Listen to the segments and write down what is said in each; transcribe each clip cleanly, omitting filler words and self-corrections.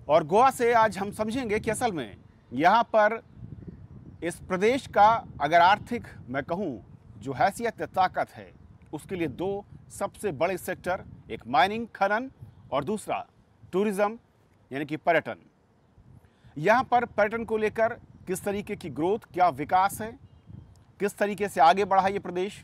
और गोवा से आज हम समझेंगे कि असल में यहाँ पर इस प्रदेश का अगर आर्थिक मैं कहूँ जो हैसियत या ताकत है, उसके लिए दो सबसे बड़े सेक्टर, एक माइनिंग खनन और दूसरा टूरिज़्म यानी कि पर्यटन। यहाँ पर पर्यटन को लेकर किस तरीके की ग्रोथ, क्या विकास है, किस तरीके से आगे बढ़ा ये प्रदेश,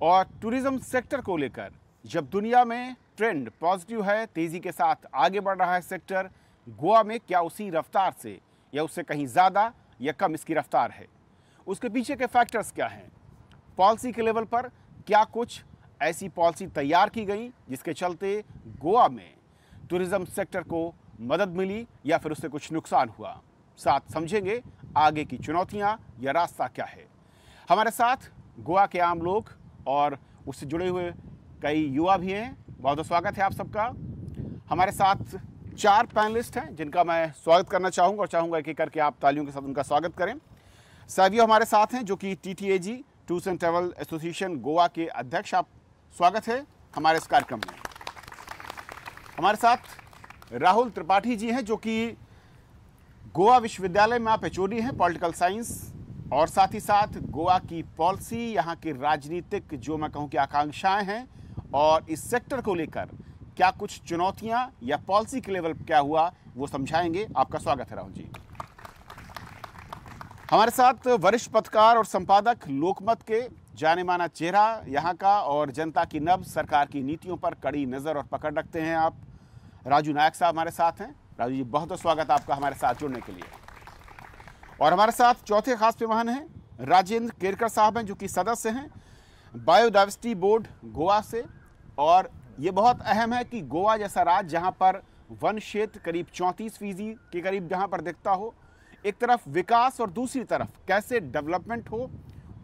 और टूरिज़्म सेक्टर को लेकर जब दुनिया में ट्रेंड पॉजिटिव है, तेज़ी के साथ आगे बढ़ रहा है सेक्टर, गोवा में क्या उसी रफ्तार से या उससे कहीं ज़्यादा या कम इसकी रफ्तार है, उसके पीछे के फैक्टर्स क्या हैं, पॉलिसी के लेवल पर क्या कुछ ऐसी पॉलिसी तैयार की गई जिसके चलते गोवा में टूरिज़्म सेक्टर को मदद मिली या फिर उससे कुछ नुकसान हुआ। साथ समझेंगे आगे की चुनौतियां या रास्ता क्या है। हमारे साथ गोवा के आम लोग और उससे जुड़े हुए कई युवा भी हैं। बहुत बहुत स्वागत है आप सबका। हमारे साथ 4 पैनलिस्ट हैं जिनका मैं स्वागत करना चाहूँगा और चाहूँगा एक एक करके आप तालियों के साथ उनका स्वागत करें। सैवियो हमारे साथ हैं जो कि TTAG tours and travel association Goa के अध्यक्ष। आप स्वागत है हमारे इस कार्यक्रम में। हमारे साथ राहुल त्रिपाठी जी हैं जो कि गोवा विश्वविद्यालय में आप HOD हैं पॉलिटिकल साइंस, और साथ ही साथ गोवा की पॉलिसी, यहाँ की राजनीतिक जो मैं कहूँ कि आकांक्षाएं हैं और इस सेक्टर को लेकर क्या कुछ चुनौतियां या पॉलिसी के लेवल क्या हुआ वो समझाएंगे। आपका स्वागत है राहुल जी। हमारे साथ वरिष्ठ पत्रकार और संपादक, लोकमत के जाने माना चेहरा यहाँ का और जनता की नब्ज, सरकार की नीतियों पर कड़ी नज़र और पकड़ रखते हैं आप, राजू नायक साहब हमारे साथ हैं। राजू जी बहुत बहुत स्वागत आपका हमारे साथ जुड़ने के लिए। और हमारे साथ चौथे खास मेहमान हैं राजेंद्र केरकर साहब हैं जो कि सदस्य हैं बायोडाइवर्सिटी बोर्ड गोवा से। और ये बहुत अहम है कि गोवा जैसा राज्य जहाँ पर वन क्षेत्र करीब 34% के करीब जहाँ पर दिखता हो, एक तरफ विकास और दूसरी तरफ कैसे डेवलपमेंट हो,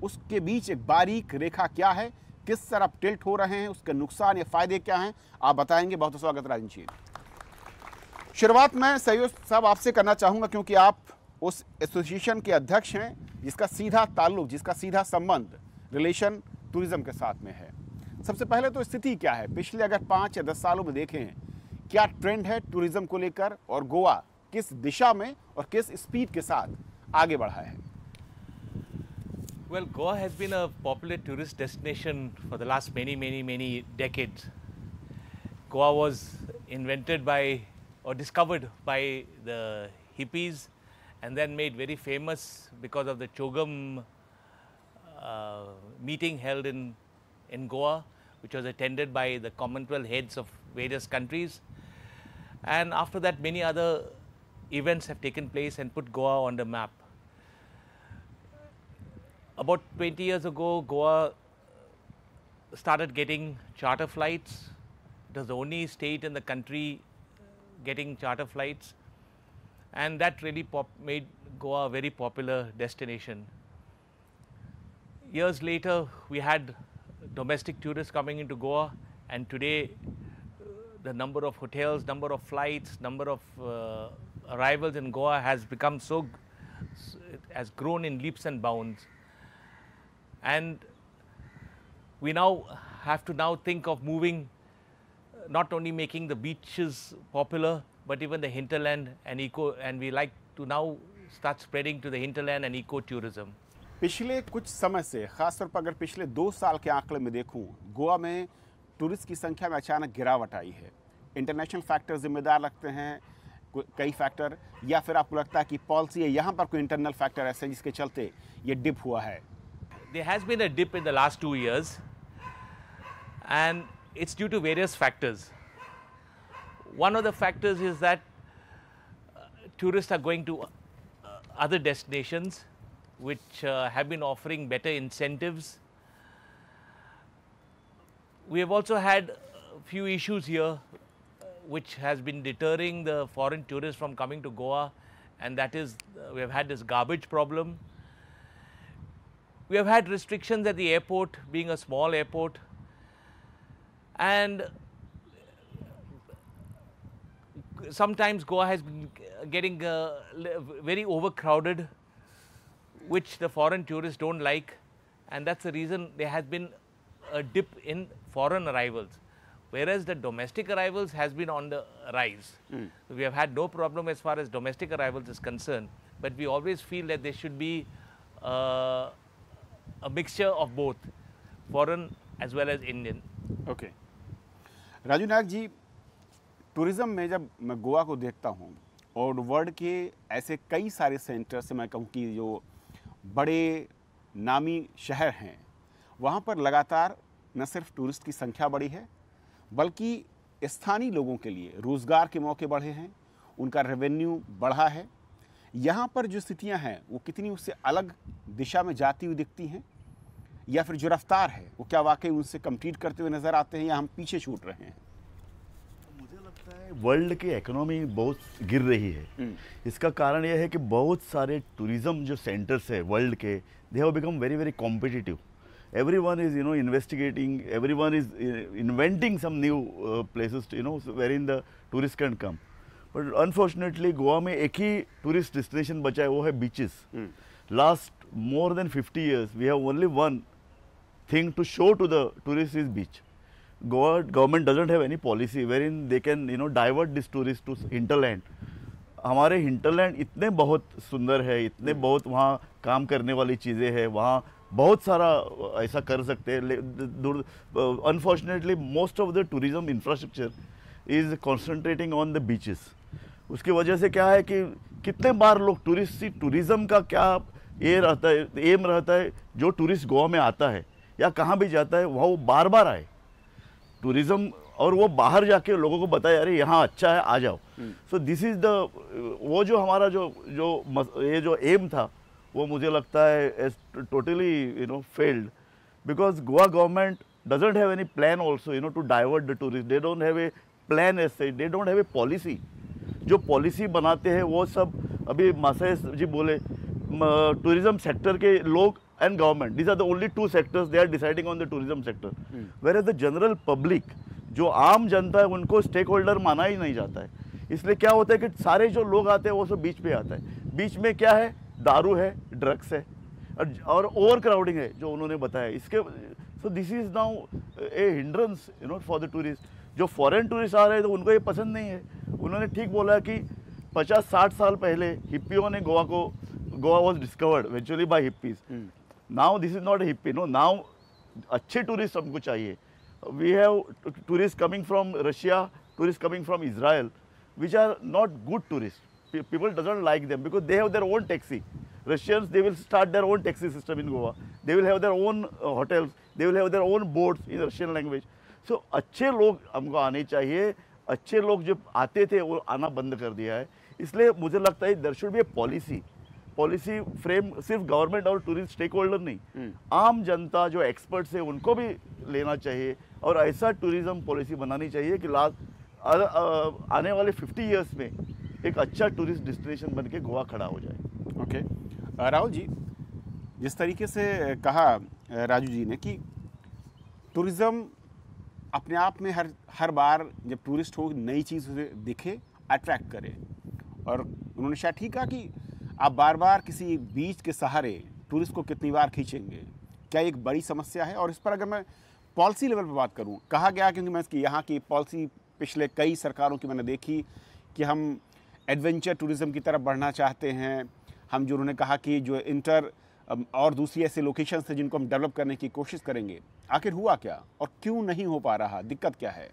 उसके बीच एक बारीक रेखा क्या है, किस तरफ टिल्ट हो रहे हैं, उसके नुकसान या फायदे क्या हैं, आप बताएंगे। बहुत बहुत स्वागत राजेंद्र जी। शुरुआत मैं सहयोग साहब आपसे करना चाहूँगा क्योंकि आप उस एसोसिएशन के अध्यक्ष हैं जिसका सीधा ताल्लुक, जिसका सीधा संबंध रिलेशन टूरिज्म के साथ में है। सबसे पहले तो स्थिति क्या है, पिछले अगर 5 या 10 सालों में देखें क्या ट्रेंड है टूरिज्म को लेकर और गोवा किस दिशा में और किस स्पीड के साथ आगे बढ़ा है? Well, Goa has been a popular tourist destination for the last many decades. Goa was invented by or discovered by the hippies and then made very famous because of the Chogam meeting held in Goa, which was attended by the Commonwealth heads of various countries. And after that, many other events have taken place and put Goa on the map. About 20 years ago, Goa started getting charter flights. It was the only state in the country getting charter flights, and that really made Goa a very popular destination. Years later, we had domestic tourists coming into Goa, and today the number of hotels, number of flights, number of arrivals in Goa has become it has grown in leaps and bounds. And we now have to think of moving, not only making the beaches popular, but even the hinterland and and we like to now start spreading to the hinterland and eco-tourism. पिछले कुछ समय से, खासतौर पर अगर पिछले 2 साल के आंकड़े में देखूं, गोवा में टूरिस्ट की संख्या में अचानक गिरावट आई है। इंटरनेशनल फैक्टर जिम्मेदार लगते हैं, कई फैक्टर, या फिर आपको लगता है कि पॉलिसी है, यहाँ पर कोई इंटरनल फैक्टर ऐसे जिसके चलते ये डिप हुआ है? There has been a dip in the last 2 years, and it's due to various factors. One of the factors is that tourists are going to other destinations which have been offering better incentives. We have also had a few issues here which has been deterring the foreign tourists from coming to Goa, and that is we have had this garbage problem. We have had restrictions at the airport, being a small airport, and sometimes Goa has been getting very overcrowded, which the foreign tourists don't like, and that's the reason there has been a dip in foreign arrivals. whereas the domestic arrivals has been on the rise. We have had no problem as far as domestic arrivals is concerned, but we always feel that there should be a mixture of both, foreign as well as Indian. Okay Raju Nayak ji, tourism में जब मैं गोवा को देखता हूँ और world के ऐसे कई सारे सेंटर से मैं कहूँ कि जो बड़े नामी शहर हैं, वहाँ पर लगातार न सिर्फ टूरिस्ट की संख्या बढ़ी है, बल्कि स्थानीय लोगों के लिए रोज़गार के मौके बढ़े हैं, उनका रेवेन्यू बढ़ा है। यहाँ पर जो स्थितियाँ हैं वो कितनी उससे अलग दिशा में जाती हुई दिखती हैं, या फिर जो रफ्तार है वो क्या वाकई उनसे कम्पीट करते हुए नज़र आते हैं, या हम पीछे छूट रहे हैं? मुझे लगता है वर्ल्ड की इकोनॉमी बहुत गिर रही है। इसका कारण यह है कि बहुत सारे टूरिज्म जो सेंटर्स है वर्ल्ड के, they have become very very competitive. everyone is investigating, everyone is inventing some new places wherein the tourists can come, but unfortunately Goa में एक ही टूरिस्ट डेस्टिनेशन बचा है, वो है beaches. Last more than 50 years we have only one thing to show to the tourists is beach. Goa government doesn't have any policy wherein they can divert this tourist to hinterland. हमारे hinterland इतने बहुत सुंदर है, इतने बहुत वहाँ काम करने वाली चीज़ें हैं, वहाँ बहुत सारा ऐसा कर सकते हैं। Unfortunately most of the tourism infrastructure is concentrating on the beaches. उसकी वजह से क्या है कि कितने बार लोग टूरिज्म का क्या ये रहता है, एम रहता है, जो टूरिस्ट गोवा में आता है या कहाँ भी जाता है वहाँ वो बार बार आए टूरिज्म, और वो बाहर जाके लोगों को बताए अरे यहाँ अच्छा है, आ जाओ। सो दिस इज़ द वो जो हमारा ये जो एम था वो मुझे लगता है totally failed, because Goa government doesn't have any plan also to divert the tourist. They don't have a plan as such, they don't have a policy. जो पॉलिसी बनाते हैं वो सब अभी मासाय जी बोले, टूरिज्म सेक्टर के लोग and government, these are the only two sectors they are deciding on the tourism sector, whereas the general public, जो आम जनता है, उनको स्टेक होल्डर माना ही नहीं जाता है। इसलिए क्या होता है कि सारे जो लोग आते हैं वो सब बीच पे आता है। बीच में क्या है, दारू है, ड्रग्स है और ओवर क्राउडिंग है जो उन्होंने बताया। इसके so this is now A hindrance for the tourist. जो फॉरेन टूरिस्ट आ रहे हैं तो उनको ये पसंद नहीं है। उन्होंने ठीक बोला कि 50-60 साल पहले हिप्पियों ने Goa was discovered eventually by hippies. Now this is not a hippie, no, now अच्छे टूरिस्ट हमको चाहिए। We have tourist coming from Russia, tourist coming from Israel, which are not good tourists. People doesn't like them because they have their own taxi. Russians, they will start their own taxi system in Goa. They will have their own hotels. They will have their own boats in Russian language. So अच्छे लोग हमको आने चाहिए। अच्छे लोग जो आते थे वो आना बंद कर दिया है। इसलिए मुझे लगता है there should be a policy frame, सिर्फ गवर्नमेंट और टूरिस्ट स्टेक होल्डर नहीं, आम जनता जो एक्सपर्ट्स है उनको भी लेना चाहिए और ऐसा टूरिज्म पॉलिसी बनानी चाहिए कि आने वाले 50 इयर्स में एक अच्छा टूरिस्ट डेस्टिनेशन बन के गोवा खड़ा हो जाए। ओके राहुल जी, जिस तरीके से कहा राजू जी ने कि टूरिज़्म अपने आप में हर बार जब टूरिस्ट हो नई चीज़ उसे दिखे, अट्रैक्ट करे, और उन्होंने शायद ठीक कहा कि आप बार बार किसी बीच के सहारे टूरिस्ट को कितनी बार खींचेंगे, क्या एक बड़ी समस्या है। और इस पर अगर मैं पॉलिसी लेवल पर बात करूं, कहा गया, क्योंकि मैं इसकी यहाँ की पॉलिसी पिछले कई सरकारों की मैंने देखी कि हम एडवेंचर टूरिज़्म की तरफ बढ़ना चाहते हैं। हम जो उन्होंने कहा कि जो इंटर और दूसरी ऐसे लोकेशंस थे जिनको हम डेवलप करने की कोशिश करेंगे, आखिर हुआ क्या और क्यों नहीं हो पा रहा, दिक्कत क्या है?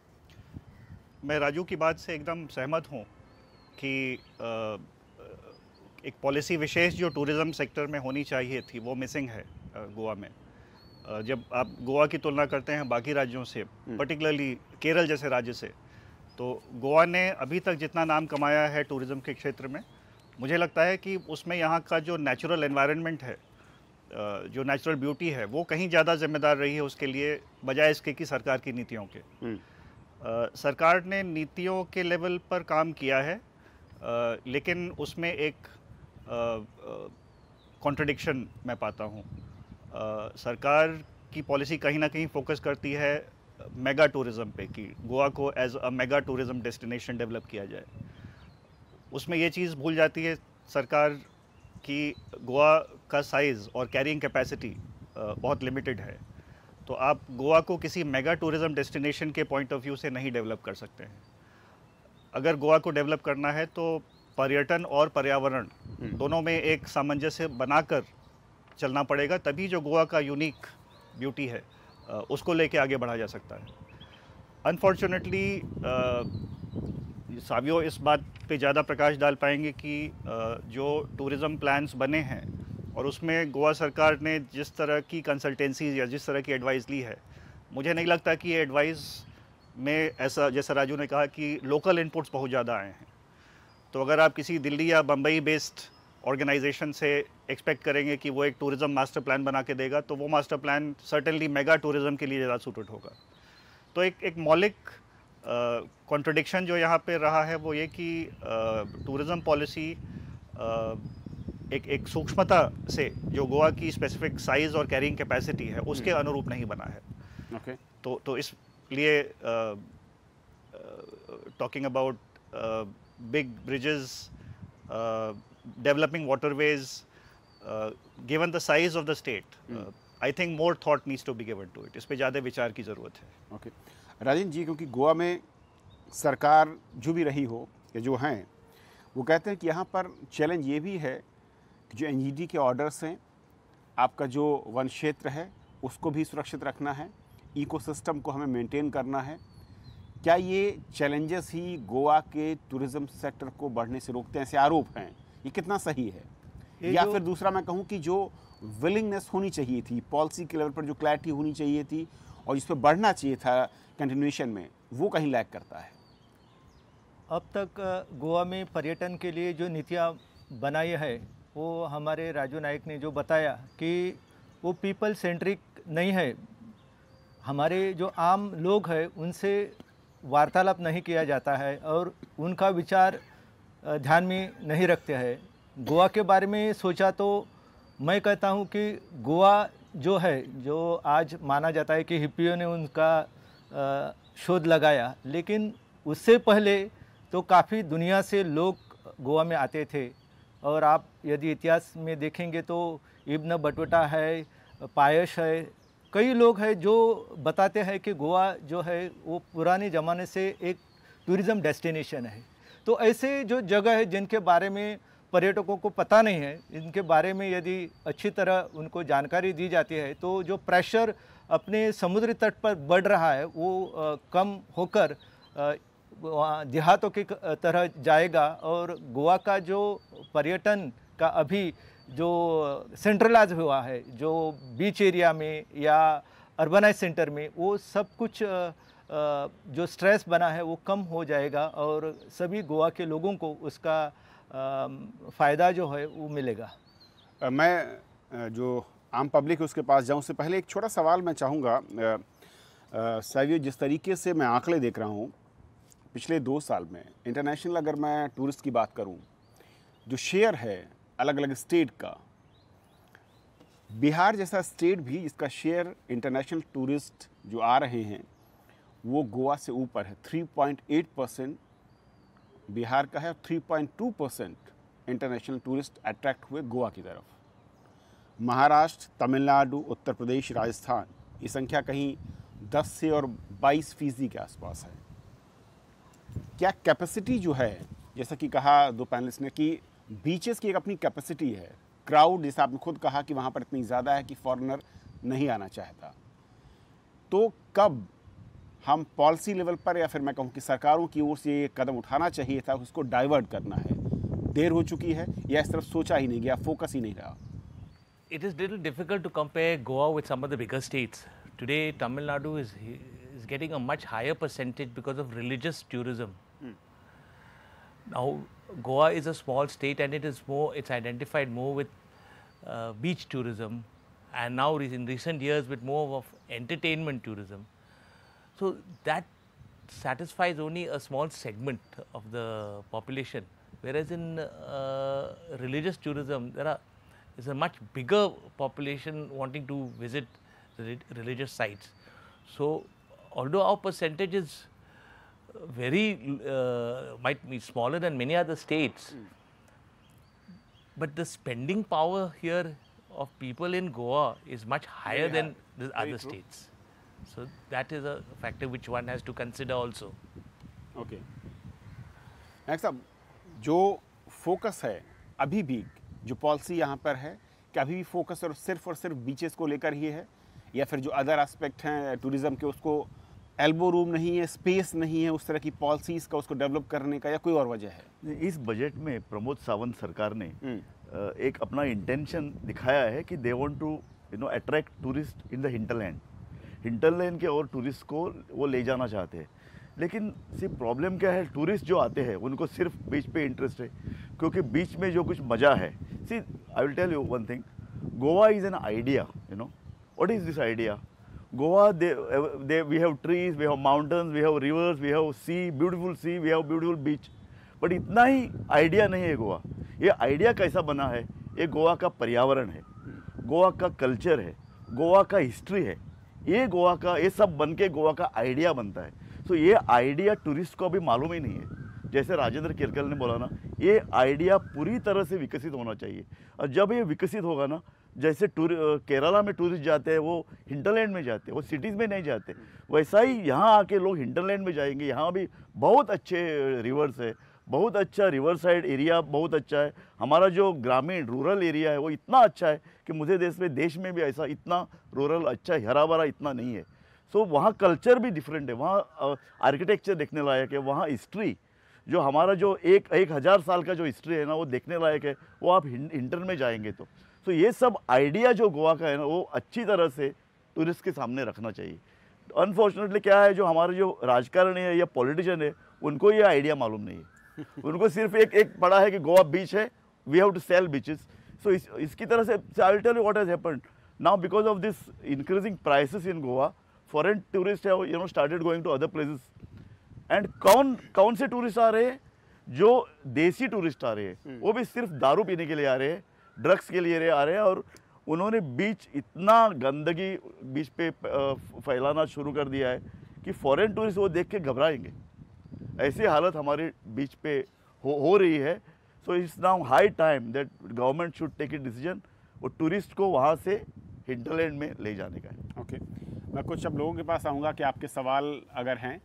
मैं राजू की बात से एकदम सहमत हूँ कि एक पॉलिसी विशेष जो टूरिज़्म सेक्टर में होनी चाहिए थी वो मिसिंग है गोवा में। जब आप गोवा की तुलना करते हैं बाकी राज्यों से, पर्टिकुलरली केरल जैसे राज्य से, तो गोवा ने अभी तक जितना नाम कमाया है टूरिज़्म के क्षेत्र में, मुझे लगता है कि उसमें यहाँ का जो नेचुरल एनवायरनमेंट है, जो नेचुरल ब्यूटी है, वो कहीं ज़्यादा जिम्मेदार रही है उसके लिए, बजाय इसके कि सरकार की नीतियों के। सरकार ने नीतियों के लेवल पर काम किया है, लेकिन उसमें एक कॉन्ट्रडिक्शन मैं पाता हूँ। सरकार की पॉलिसी कहीं ना कहीं फोकस करती है मेगा टूरिज़्म पे कि गोवा को as a mega tourism destination develop किया जाए। उसमें ये चीज़ भूल जाती है सरकार कि गोवा का साइज़ और कैरिंग कैपेसिटी बहुत लिमिटेड है। तो आप गोवा को किसी मेगा टूरिज्म डेस्टिनेशन के पॉइंट ऑफ व्यू से नहीं डेवलप कर सकते हैं। अगर गोवा को डेवलप करना है तो पर्यटन और पर्यावरण दोनों में एक सामंजस्य बनाकर चलना पड़ेगा, तभी जो गोवा का यूनिक ब्यूटी है उसको लेके आगे बढ़ा जा सकता है। अनफॉर्चुनेटली सावियो इस बात पे ज़्यादा प्रकाश डाल पाएंगे कि जो टूरिज़्म प्लान्स बने हैं और उसमें गोवा सरकार ने जिस तरह की कंसल्टेंसीज या जिस तरह की एडवाइस ली है, मुझे नहीं लगता कि ये एडवाइस में ऐसा, जैसा राजू ने कहा कि लोकल इनपुट्स बहुत ज़्यादा आए हैं। तो अगर आप किसी दिल्ली या बम्बई बेस्ड ऑर्गेनाइजेशन से एक्सपेक्ट करेंगे कि वो एक टूरिज़्म मास्टर प्लान बना के देगा, तो वो master plan certainly mega tourism के लिए ज़्यादा सूटेड होगा। तो एक मौलिक कॉन्ट्रडिक्शन जो यहाँ पे रहा है वो ये कि टूरिज़्म पॉलिसी एक सूक्ष्मता से जो गोवा की स्पेसिफिक साइज़ और कैरिंग कैपेसिटी है उसके अनुरूप नहीं बना है। Okay. तो इसलिए talking about big bridges, developing waterways, given the size of the state, I think more thought needs to be given to it. इस पे ज़्यादा विचार की ज़रूरत है। ओके राजेंद्र जी, क्योंकि गोवा में सरकार जो भी रही हो या जो हैं, वो कहते हैं कि यहाँ पर चैलेंज ये भी है कि जो एनजीटी के ऑर्डर्स हैं, आपका जो वन क्षेत्र है उसको भी सुरक्षित रखना है, इकोसिस्टम को हमें मेंटेन करना है। क्या ये चैलेंजेस ही गोवा के टूरिज़्म सेक्टर को बढ़ने से रोकते हैं, ऐसे आरोप हैं, ये कितना सही है? या फिर दूसरा मैं कहूँ कि जो विलिंगनेस होनी चाहिए थी, पॉलिसी के लेवल पर जो क्लैरिटी होनी चाहिए थी और इस पर बढ़ना चाहिए था कंटिन्यूएशन में, वो कहीं लैग करता है? अब तक गोवा में पर्यटन के लिए जो नीतियाँ बनाई है वो हमारे राजू नायक ने जो बताया कि वो पीपल सेंट्रिक नहीं है। हमारे जो आम लोग हैं उनसे वार्तालाप नहीं किया जाता है और उनका विचार ध्यान में नहीं रखते हैं। गोवा के बारे में सोचा तो मैं कहता हूँ कि गोवा जो है, जो आज माना जाता है कि हिप्पियों ने उनका शोध लगाया, लेकिन उससे पहले तो काफ़ी दुनिया से लोग गोवा में आते थे। और आप यदि इतिहास में देखेंगे तो इब्न बटुता है, पायश है, कई लोग हैं जो बताते हैं कि गोवा जो है वो पुराने ज़माने से एक टूरिज़्म डेस्टिनेशन है। तो ऐसे जो जगह है जिनके बारे में पर्यटकों को पता नहीं है, इनके बारे में यदि अच्छी तरह उनको जानकारी दी जाती है तो जो प्रेशर अपने समुद्री तट पर बढ़ रहा है वो कम होकर देहातों की तरह जाएगा। और गोवा का जो पर्यटन का अभी जो सेंट्रलाइज हुआ है, जो बीच एरिया में या अर्बनाइज सेंटर में, वो सब कुछ जो स्ट्रेस बना है वो कम हो जाएगा और सभी गोवा के लोगों को उसका फ़ायदा जो है वो मिलेगा। मैं जो आम पब्लिक है उसके पास जाऊं, उससे पहले एक छोटा सवाल मैं चाहूँगा। सावियो, जिस तरीके से मैं आंकड़े देख रहा हूँ पिछले 2 साल में इंटरनेशनल, अगर मैं टूरिस्ट की बात करूँ, जो शेयर है अलग अलग स्टेट का, बिहार जैसा स्टेट भी इसका शेयर इंटरनेशनल टूरिस्ट जो आ रहे हैं वो गोवा से ऊपर है। 3.8% बिहार का है, 3.2% इंटरनेशनल टूरिस्ट अट्रैक्ट हुए गोवा की तरफ। महाराष्ट्र, तमिलनाडु, उत्तर प्रदेश, राजस्थान, ये संख्या कहीं 10 से और 22% के आसपास है। क्या कैपेसिटी जो है, जैसा कि कहा 2 पैनलिस्ट ने कि बीचेस की एक अपनी कैपेसिटी है, क्राउड जैसा आपने खुद कहा कि वहाँ पर इतनी ज़्यादा है कि फॉरेनर नहीं आना चाहता, तो कब हम पॉलिसी लेवल पर या फिर मैं कहूँ कि सरकारों की ओर से ये कदम उठाना चाहिए था, उसको डाइवर्ट करना है? देर हो चुकी है या इस तरफ सोचा ही नहीं गया, फोकस ही नहीं रहा? It is little difficult to compare Goa with some of the bigger states. Today, Tamil Nadu is getting a much higher percentage because of religious tourism. Now, Goa is a small state and it's identified more with beach tourism, and now in recent years with more of entertainment tourism. So that satisfies only a small segment of the population, whereas in religious tourism is a much bigger population wanting to visit religious sites. So although our percentage is might be smaller than many other states, but the spending power here of people in Goa is much higher than the other states. So that is a factor which one has to consider also. Okay Nayak साहब, जो focus है अभी भी, जो policy यहाँ पर है, कि अभी भी फोकस और सिर्फ बीचेस को लेकर ही है, या फिर जो अदर एस्पेक्ट हैं टूरिज़्म के उसको एल्बो रूम नहीं है, स्पेस नहीं है उस तरह की पॉलिसीज़ का उसको डेवलप करने का, या कोई और वजह है? इस बजट में प्रमोद सावंत सरकार ने एक अपना इंटेंशन दिखाया है कि they want to attract tourist in the hinterland के और टूरिस्ट को वो ले जाना चाहते हैं। लेकिन सिर्फ प्रॉब्लम क्या है, टूरिस्ट जो आते हैं उनको सिर्फ बीच पे इंटरेस्ट है, क्योंकि बीच में जो कुछ मज़ा है। See I will tell you one thing, Goa is an idea, what is this idea? Goa, we have trees, we have mountains, we have rivers, we have sea, beautiful sea, we have beautiful beach. But इतना ही idea नहीं है गोवा। ये idea कैसा बना है? ये गोवा का पर्यावरण है, गोवा का कल्चर है, गोवा का हिस्ट्री है। ये सब बन के गोवा का आइडिया बनता है। सो ये आइडिया टूरिस्ट को अभी मालूम ही नहीं है। जैसे राजेंद्र केरकल ने बोला ना, ये आइडिया पूरी तरह से विकसित होना चाहिए। और जब ये विकसित होगा ना, जैसे केरला में टूरिस्ट जाते हैं वो हिंटरलैंड में जाते हैं, वो सिटीज़ में नहीं जाते, वैसा ही यहाँ आके लोग हिंटरलैंड में जाएंगे। यहाँ भी बहुत अच्छे रिवर्स है, बहुत अच्छा रिवर साइड एरिया बहुत अच्छा है। हमारा जो ग्रामीण रूरल एरिया है वो इतना अच्छा है कि मुझे देश में भी ऐसा इतना रूरल अच्छा हरा भरा इतना नहीं है। सो वहाँ कल्चर भी डिफरेंट है, वहाँ आर्किटेक्चर देखने लायक है, वहाँ हिस्ट्री जो हमारा जो एक 1000 साल का जो हिस्ट्री है ना वो देखने लायक है। वो आप हिंटर में जाएंगे तो ये सब आइडिया जो गोवा का है ना वो अच्छी तरह से टूरिस्ट के सामने रखना चाहिए। अनफॉर्चुनेटली क्या है, जो हमारे जो राजकारणी है या पॉलिटिशियन है उनको ये आइडिया मालूम नहीं है। उनको सिर्फ एक पड़ा है कि गोवा बीच है, we have to sell beaches. So इसकी तरह से I will tell you what has happened now because of this increasing prices in Goa. Foreign tourist have started going to other places. And कौन से टूरिस्ट आ रहे हैं? जो देसी टूरिस्ट आ रहे हैं, वो भी सिर्फ दारू पीने के लिए आ रहे हैं, ड्रग्स के लिए आ रहे हैं। और उन्होंने बीच इतना गंदगी बीच पे फैलाना शुरू कर दिया है कि फॉरेन टूरिस्ट वो देख के घबराएंगे। ऐसी हालत हमारे बीच पे हो रही है। So it's now high time that government should take a decision वो टूरिस्ट को वहाँ से हिंटरलैंड में ले जाने का है। ओके, मैं कुछ अब लोगों के पास आऊँगा कि आपके सवाल अगर हैं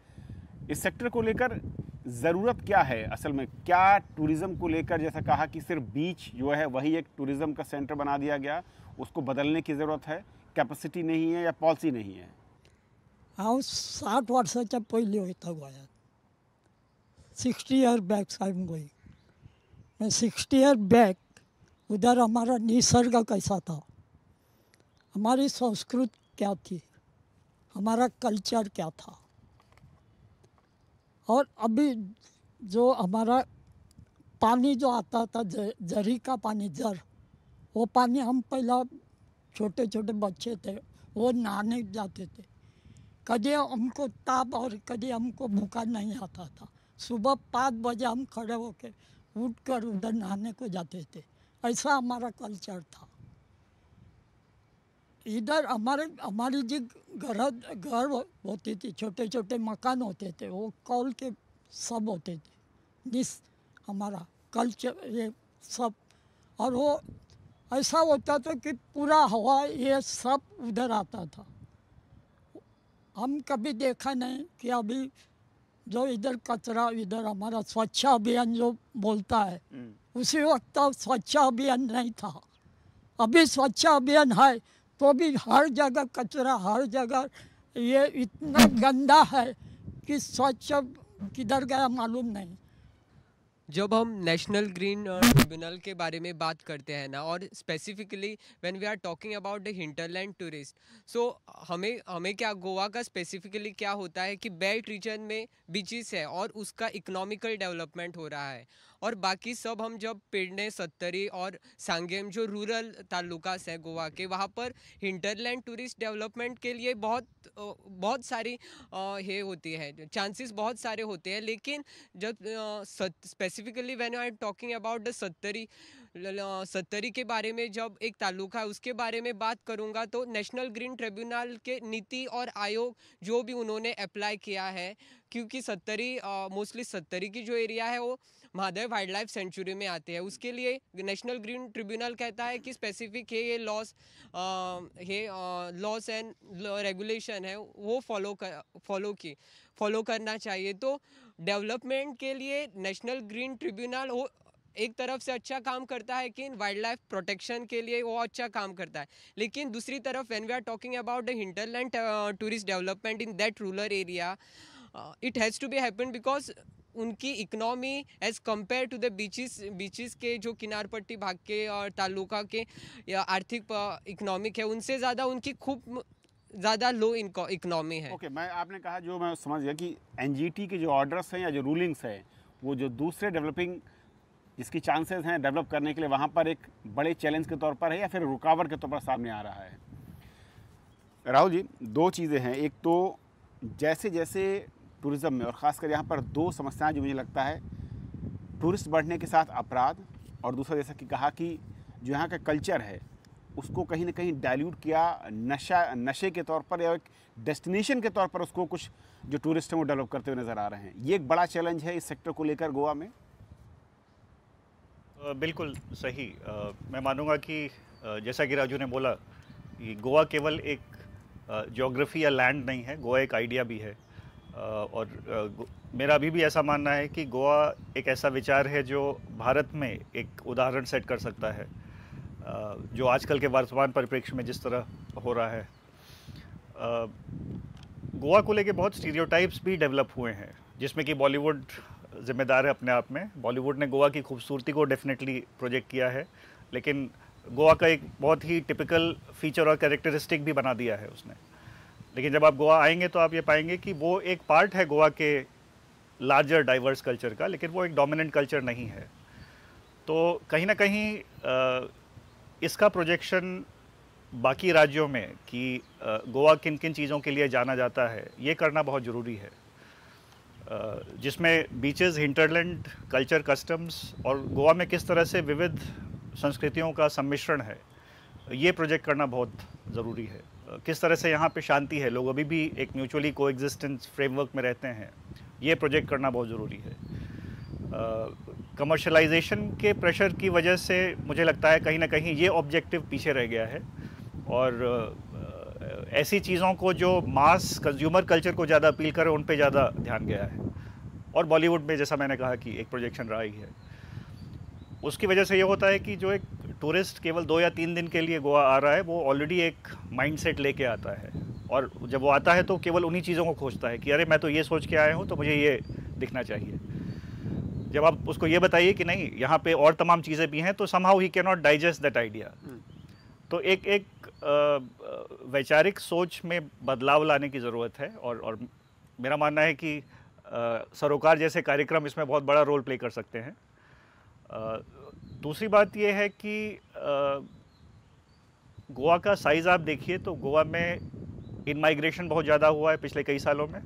इस सेक्टर को लेकर, ज़रूरत क्या है असल में? क्या टूरिज़्म को लेकर, जैसा कहा कि सिर्फ बीच जो है वही एक टूरिज़्म का सेंटर बना दिया गया, उसको बदलने की ज़रूरत है? कैपेसिटी नहीं है या पॉलिसी नहीं है? हांव 60 वर्साच्या पयलीं वयता गोंयांत. 60 years back I am going. मैं 60 years back उधर हमारा निसर्ग कैसा था, हमारी संस्कृति क्या थी, हमारा कल्चर क्या था। और अभी जो हमारा पानी जो आता था जरी का पानी, वो पानी हम पहला छोटे छोटे बच्चे थे वो नहाने जाते थे। कभी हमको ताप और कभी हमको भूखा नहीं आता था। सुबह 5 बजे हम खड़े होकर उठकर उधर नहाने को जाते थे। ऐसा हमारा कल्चर था। इधर हमारी जो घर होती थी, छोटे छोटे मकान होते थे, वो कॉल के सब होते थे। हमारा कल्चर ये सब, और वो ऐसा होता था कि पूरा हवा ये सब उधर आता था। हम कभी देखा नहीं कि अभी जो इधर कचरा, इधर हमारा स्वच्छ अभियान जो बोलता है, उसी वक्त स्वच्छ अभियान नहीं था। अभी स्वच्छ अभियान है तो भी हर जगह कचरा, हर जगह ये इतना गंदा है कि स्वच्छ किधर गया मालूम नहीं। जब हम नेशनल ग्रीन ट्रिब्यूनल के बारे में बात करते हैं ना, और specifically when we are talking about the hinterland tourist, so हमें क्या गोवा का स्पेसिफिकली क्या होता है कि बेल्ट रीजन में बीचेस है और उसका इकोनॉमिकल डेवलपमेंट हो रहा है। और बाकी सब हम जब पेडने, सत्तरी और सांगेम जो रूरल तालुकास है गोवा के, वहाँ पर हिंटरलैंड टूरिस्ट डेवलपमेंट के लिए बहुत सारी ये होती है, चांसेस बहुत सारे होते हैं। लेकिन जब specifically when I am talking about the Sattari के बारे में जब एक तालुका है उसके बारे में बात करूंगा, तो नेशनल ग्रीन ट्रिब्यूनल के नीति और आयोग जो भी उन्होंने अप्लाई किया है, क्योंकि मोस्टली सत्तरी की जो एरिया है वो महादेव वाइल्ड लाइफ सेंचुरी में आते हैं। उसके लिए नेशनल ग्रीन ट्रिब्यूनल कहता है कि स्पेसिफिक है ये लॉस एंड रेगुलेशन है वो फॉलो करना चाहिए। तो डेवलपमेंट के लिए नेशनल ग्रीन ट्रिब्यूनल वो एक तरफ से अच्छा काम करता है कि वाइल्ड लाइफ प्रोटेक्शन के लिए वो अच्छा काम करता है, लेकिन दूसरी तरफ when we are talking about the hinterland tourist development in that rural area, it has to be happen because उनकी economy as compare to the beaches के जो किनारपट्टी भाग के और तालुका के आर्थिक इकनॉमिक है उनसे ज़्यादा उनकी खूब ज़्यादा लो इकनॉमी है। ओके, मैं आपने कहा, जो मैं समझ गया कि एनजीटी के जो ऑर्डर्स हैं या जो रूलिंग्स हैं वो जो दूसरे डेवलपिंग जिसकी चांसेस हैं डेवलप करने के लिए वहाँ पर एक बड़े चैलेंज के तौर पर है या फिर रुकावट के तौर पर सामने आ रहा है। राहुल जी, दो चीज़ें हैं। एक तो जैसे जैसे टूरिज़्म में, और ख़ासकर यहाँ पर दो समस्याएं जो मुझे लगता है, टूरिस्ट बढ़ने के साथ अपराध, और दूसरा जैसा कि कहा कि जो यहाँ का कल्चर है उसको कहीं ना कहीं डाइल्यूट किया नशे के तौर पर या एक डेस्टिनेशन के तौर पर उसको कुछ जो टूरिस्ट हैं वो डेवलप करते हुए नज़र आ रहे हैं। ये एक बड़ा चैलेंज है इस सेक्टर को लेकर गोवा में। बिल्कुल सही। मैं मानूंगा कि जैसा कि राजू ने बोला कि गोवा केवल एक ज्योग्राफी या लैंड नहीं है, गोवा एक आइडिया भी है। और मेरा अभी भी ऐसा मानना है कि गोवा एक ऐसा विचार है जो भारत में एक उदाहरण सेट कर सकता है, जो आजकल के वर्तमान परिप्रेक्ष्य में जिस तरह हो रहा है। गोवा को लेके बहुत स्टीरियोटाइप्स भी डेवलप हुए हैं, जिसमें कि बॉलीवुड जिम्मेदार है अपने आप में। बॉलीवुड ने गोवा की खूबसूरती को डेफिनेटली प्रोजेक्ट किया है, लेकिन गोवा का एक बहुत ही टिपिकल फीचर और कैरेक्टरिस्टिक भी बना दिया है उसने। लेकिन जब आप गोवा आएंगे तो आप ये पाएंगे कि वो एक पार्ट है गोवा के लार्जर डाइवर्स कल्चर का, लेकिन वो एक डोमिनेंट कल्चर नहीं है। तो कहीं ना कहीं इसका प्रोजेक्शन बाकी राज्यों में कि गोवा किन किन चीज़ों के लिए जाना जाता है, ये करना बहुत ज़रूरी है, जिसमें बीचेस, हिंटरलैंड, कल्चर, कस्टम्स और गोवा में किस तरह से विविध संस्कृतियों का सम्मिश्रण है, ये प्रोजेक्ट करना बहुत ज़रूरी है। किस तरह से यहाँ पे शांति है, लोग अभी भी एक म्यूचुअली कोएग्जिस्टेंस फ्रेमवर्क में रहते हैं, ये प्रोजेक्ट करना बहुत ज़रूरी है। कमर्शलाइजेशन के प्रेशर की वजह से मुझे लगता है कहीं ना कहीं ये ऑब्जेक्टिव पीछे रह गया है, और ऐसी चीज़ों को जो मास कंज्यूमर कल्चर को ज़्यादा अपील करे उन पे ज़्यादा ध्यान गया है। और बॉलीवुड में जैसा मैंने कहा कि एक प्रोजेक्शन रहा ही है, उसकी वजह से ये होता है कि जो एक टूरिस्ट केवल 2 या 3 दिन के लिए गोवा आ रहा है, वो ऑलरेडी एक माइंडसेट लेके आता है, और जब वो आता है तो केवल उन्हीं चीज़ों को खोजता है कि अरे मैं तो ये सोच के आया हूँ तो मुझे ये दिखना चाहिए। जब आप उसको ये बताइए कि नहीं यहाँ पे और तमाम चीज़ें भी हैं, तो somehow he can not digest that idea. तो एक वैचारिक सोच में बदलाव लाने की ज़रूरत है, और मेरा मानना है कि सरोकार जैसे कार्यक्रम इसमें बहुत बड़ा रोल प्ले कर सकते हैं। दूसरी बात यह है कि गोवा का साइज़ आप देखिए तो गोवा में इन माइग्रेशन बहुत ज़्यादा हुआ है पिछले कई सालों में।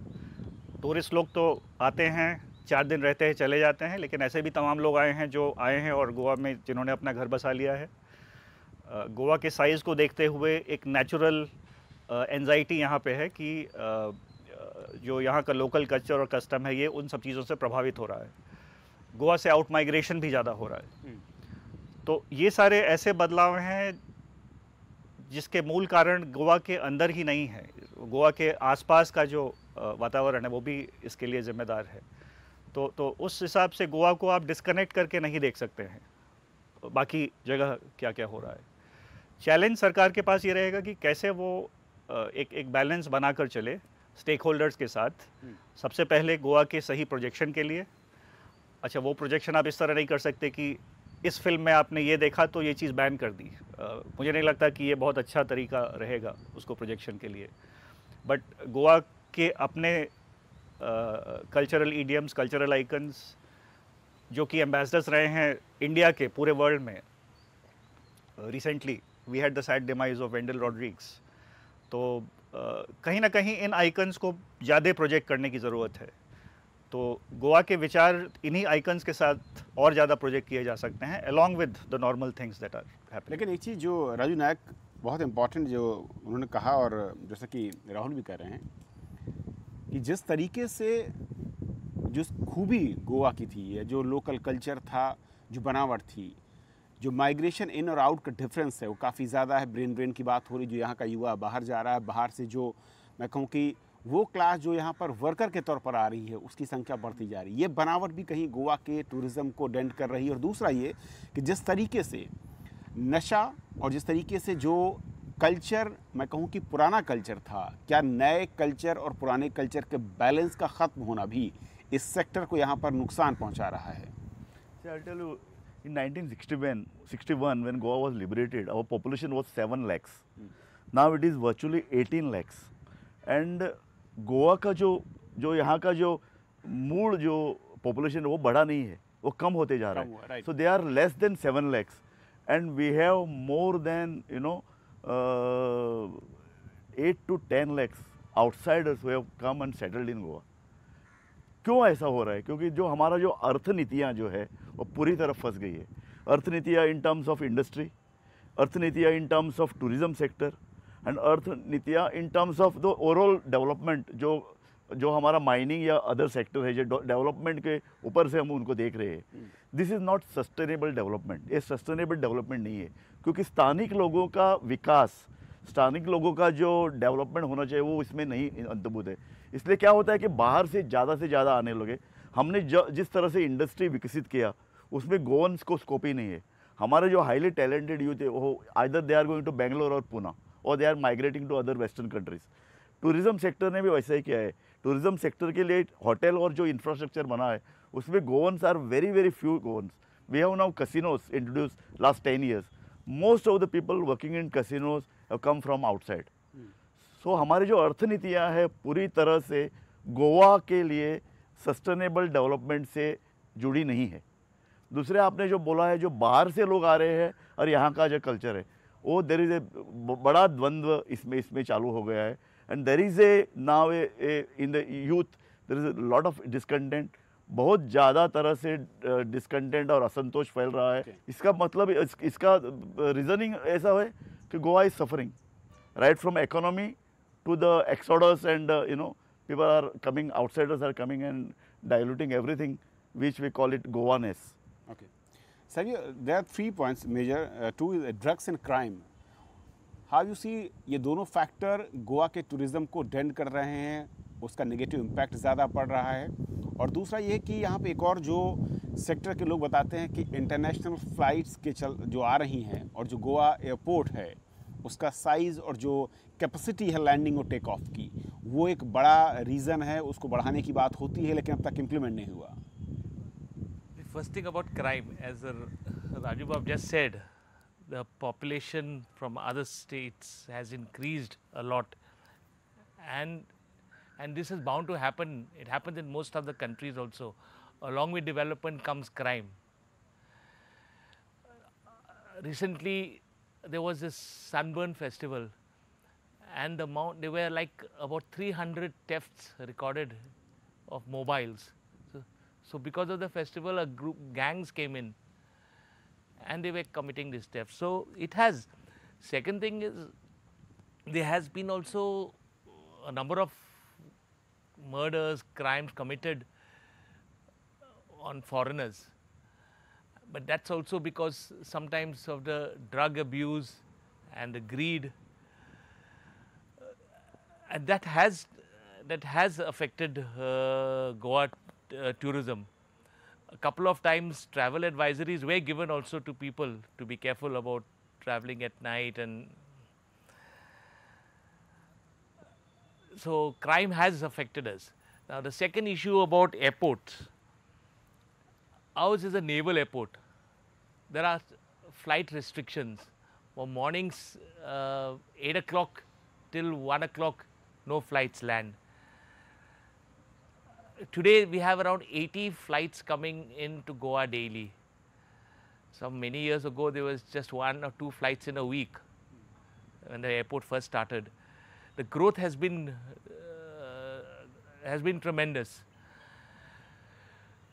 टूरिस्ट लोग तो आते हैं, 4 दिन रहते हैं, चले जाते हैं, लेकिन ऐसे भी तमाम लोग आए हैं जो आए हैं और गोवा में जिन्होंने अपना घर बसा लिया है। गोवा के साइज़ को देखते हुए एक नेचुरल एंजाइटी यहाँ पे है कि जो यहाँ का लोकल कल्चर और कस्टम है ये उन सब चीज़ों से प्रभावित हो रहा है। गोवा से आउट माइग्रेशन भी ज़्यादा हो रहा है। तो ये सारे ऐसे बदलाव हैं जिसके मूल कारण गोवा के अंदर ही नहीं है, गोवा के आसपास का जो वातावरण है वो भी इसके लिए जिम्मेदार है। तो उस हिसाब से गोवा को आप डिस्कनेक्ट करके नहीं देख सकते हैं बाकी जगह क्या क्या हो रहा है। चैलेंज सरकार के पास ये रहेगा कि कैसे वो एक बैलेंस बनाकर चले स्टेक होल्डर्स के साथ। सबसे पहले गोवा के सही प्रोजेक्शन के लिए, अच्छा वो प्रोजेक्शन आप इस तरह नहीं कर सकते कि इस फिल्म में आपने ये देखा तो ये चीज़ बैन कर दी। मुझे नहीं लगता कि ये बहुत अच्छा तरीका रहेगा उसको प्रोजेक्शन के लिए। बट गोवा के अपने कल्चरल ईडियम्स, कल्चरल आइकन्स जो कि एम्बेसडर्स रहे हैं इंडिया के पूरे वर्ल्ड में। Recently we had the sad demise of Wendell Rodrigues. तो कहीं ना कहीं इन आइकन्स को ज़्यादा प्रोजेक्ट करने की ज़रूरत है। तो गोवा के विचार इन्हीं आइकन्स के साथ और ज़्यादा प्रोजेक्ट किए जा सकते हैं along with the normal things that are happening। लेकिन एक चीज़ जो राजू नायक बहुत इम्पॉर्टेंट जो उन्होंने कहा, और जैसा कि राहुल भी कह रहे हैं, कि जिस तरीके से जो खूबी गोवा की थी, जो लोकल कल्चर था, जो बनावट थी, जो माइग्रेशन इन और आउट का डिफरेंस है वो काफ़ी ज़्यादा है। ब्रेन ड्रेन की बात हो रही, जो यहाँ का युवा बाहर जा रहा है, बाहर से जो मैं कहूँ कि वो क्लास जो यहाँ पर वर्कर के तौर पर आ रही है उसकी संख्या बढ़ती जा रही है। ये बनावट भी कहीं गोवा के टूरिज़्म को डेंट कर रही है। और दूसरा ये कि जिस तरीके से नशा और जिस तरीके से जो कल्चर मैं कहूँ कि पुराना कल्चर था, क्या नए कल्चर और पुराने कल्चर के बैलेंस का ख़त्म होना भी इस सेक्टर को यहाँ पर नुकसान पहुँचा रहा है। See, I'll tell you, in 1961, when Goa was liberated, our population was 7 lakhs. Now it is virtually 18 lakhs. And Goa का जो यहाँ का जो मूल जो पॉपुलेशन है वो बढ़ा नहीं है, वो कम होते जा रहा है. right. So they are less than 7 lakhs, and we have more than 8 to 10 lakhs outsiders who have come and settled in Goa. क्यों ऐसा हो रहा है? क्योंकि जो हमारा जो अर्थनीतियाँ जो है वो पूरी तरह फंस गई है. अर्थनीतियाँ इन टर्म्स ऑफ इंडस्ट्री, अर्थनीतियाँ in terms of tourism sector, and अर्थनीतियाँ in terms of the overall development. जो हमारा माइनिंग या अदर सेक्टर है, जो डेवलपमेंट के ऊपर से हम उनको देख रहे हैं, this is not sustainable development. ये सस्टेनेबल डेवलपमेंट नहीं है, क्योंकि स्थानिक लोगों का विकास, स्थानिक लोगों का जो डेवलपमेंट होना चाहिए वो इसमें नहीं अंतर्भूत है. इसलिए क्या होता है कि बाहर से ज़्यादा आने लगे. हमने जिस तरह से इंडस्ट्री विकसित किया उसमें गोवंस को स्कोप ही नहीं है. हमारे जो हाईली टैलेंटेड यूथ है वो either they are going to Bangalore और पुणे, और they are migrating to other western countries. Tourism sector ने भी वैसा ही किया है. टूरिज्म सेक्टर के लिए होटल और जो इंफ्रास्ट्रक्चर बना है उसमें Goans are very very few Goans. We have now casinos introduced last 10 years. Most of the people working in casinos have come from outside. So हमारी जो अर्थनीतियाँ है पूरी तरह से गोवा के लिए सस्टेनेबल डेवलपमेंट से जुड़ी नहीं है. दूसरे आपने जो बोला है, जो बाहर से लोग आ रहे हैं और यहाँ का जो कल्चर है वो देर इज़ ए बड़ा द्वंद्व इसमें चालू हो गया है. And there is a now in the youth there is a lot of discontent. बहुत ज़्यादा तरह से डिसकंटेंट और असंतोष फैल रहा है. इसका मतलब इसका रीजनिंग ऐसा है कि Goa is suffering right from economy to the exodus, and people are coming, outsiders are coming and diluting everything which we call it Goaness. Okay. Savio, there are 3 points major. Two is drugs and crime. How you see ये दोनों factor Goa के tourism को dent कर रहे हैं, उसका negative impact ज़्यादा पड़ रहा है. और दूसरा ये कि यहाँ पे एक और जो सेक्टर के लोग बताते हैं कि इंटरनेशनल फ्लाइट्स के जो आ रही हैं और जो गोवा एयरपोर्ट है उसका साइज़ और जो कैपेसिटी है लैंडिंग और टेक ऑफ की, वो एक बड़ा रीज़न है. उसको बढ़ाने की बात होती है लेकिन अब तक इम्प्लीमेंट नहीं हुआ. The first thing about crime, as Raju Bab just said, the population from other states has increased a lot, and this is bound to happen. It happens in most of the countries also. Along with development comes crime. Recently, there was this Sunburn festival, and there were like about 300 thefts recorded of mobiles. So because of the festival, gangs came in, and they were committing this theft. So it has. Second thing is, there has been also a number of murders, crimes committed on foreigners. But that's also because sometimes of the drug abuse and the greed, and that has affected Goa tourism. A couple of times travel advisories were given also to people to be careful about traveling at night, and so crime has affected us. Now the second issue about airports. Ours is a naval airport. There are flight restrictions. For mornings 8 o'clock till 1 o'clock, no flights land. Today we have around 80 flights coming into Goa daily. Some many years ago there was just 1 or 2 flights in a week when the airport first started. The growth has been tremendous.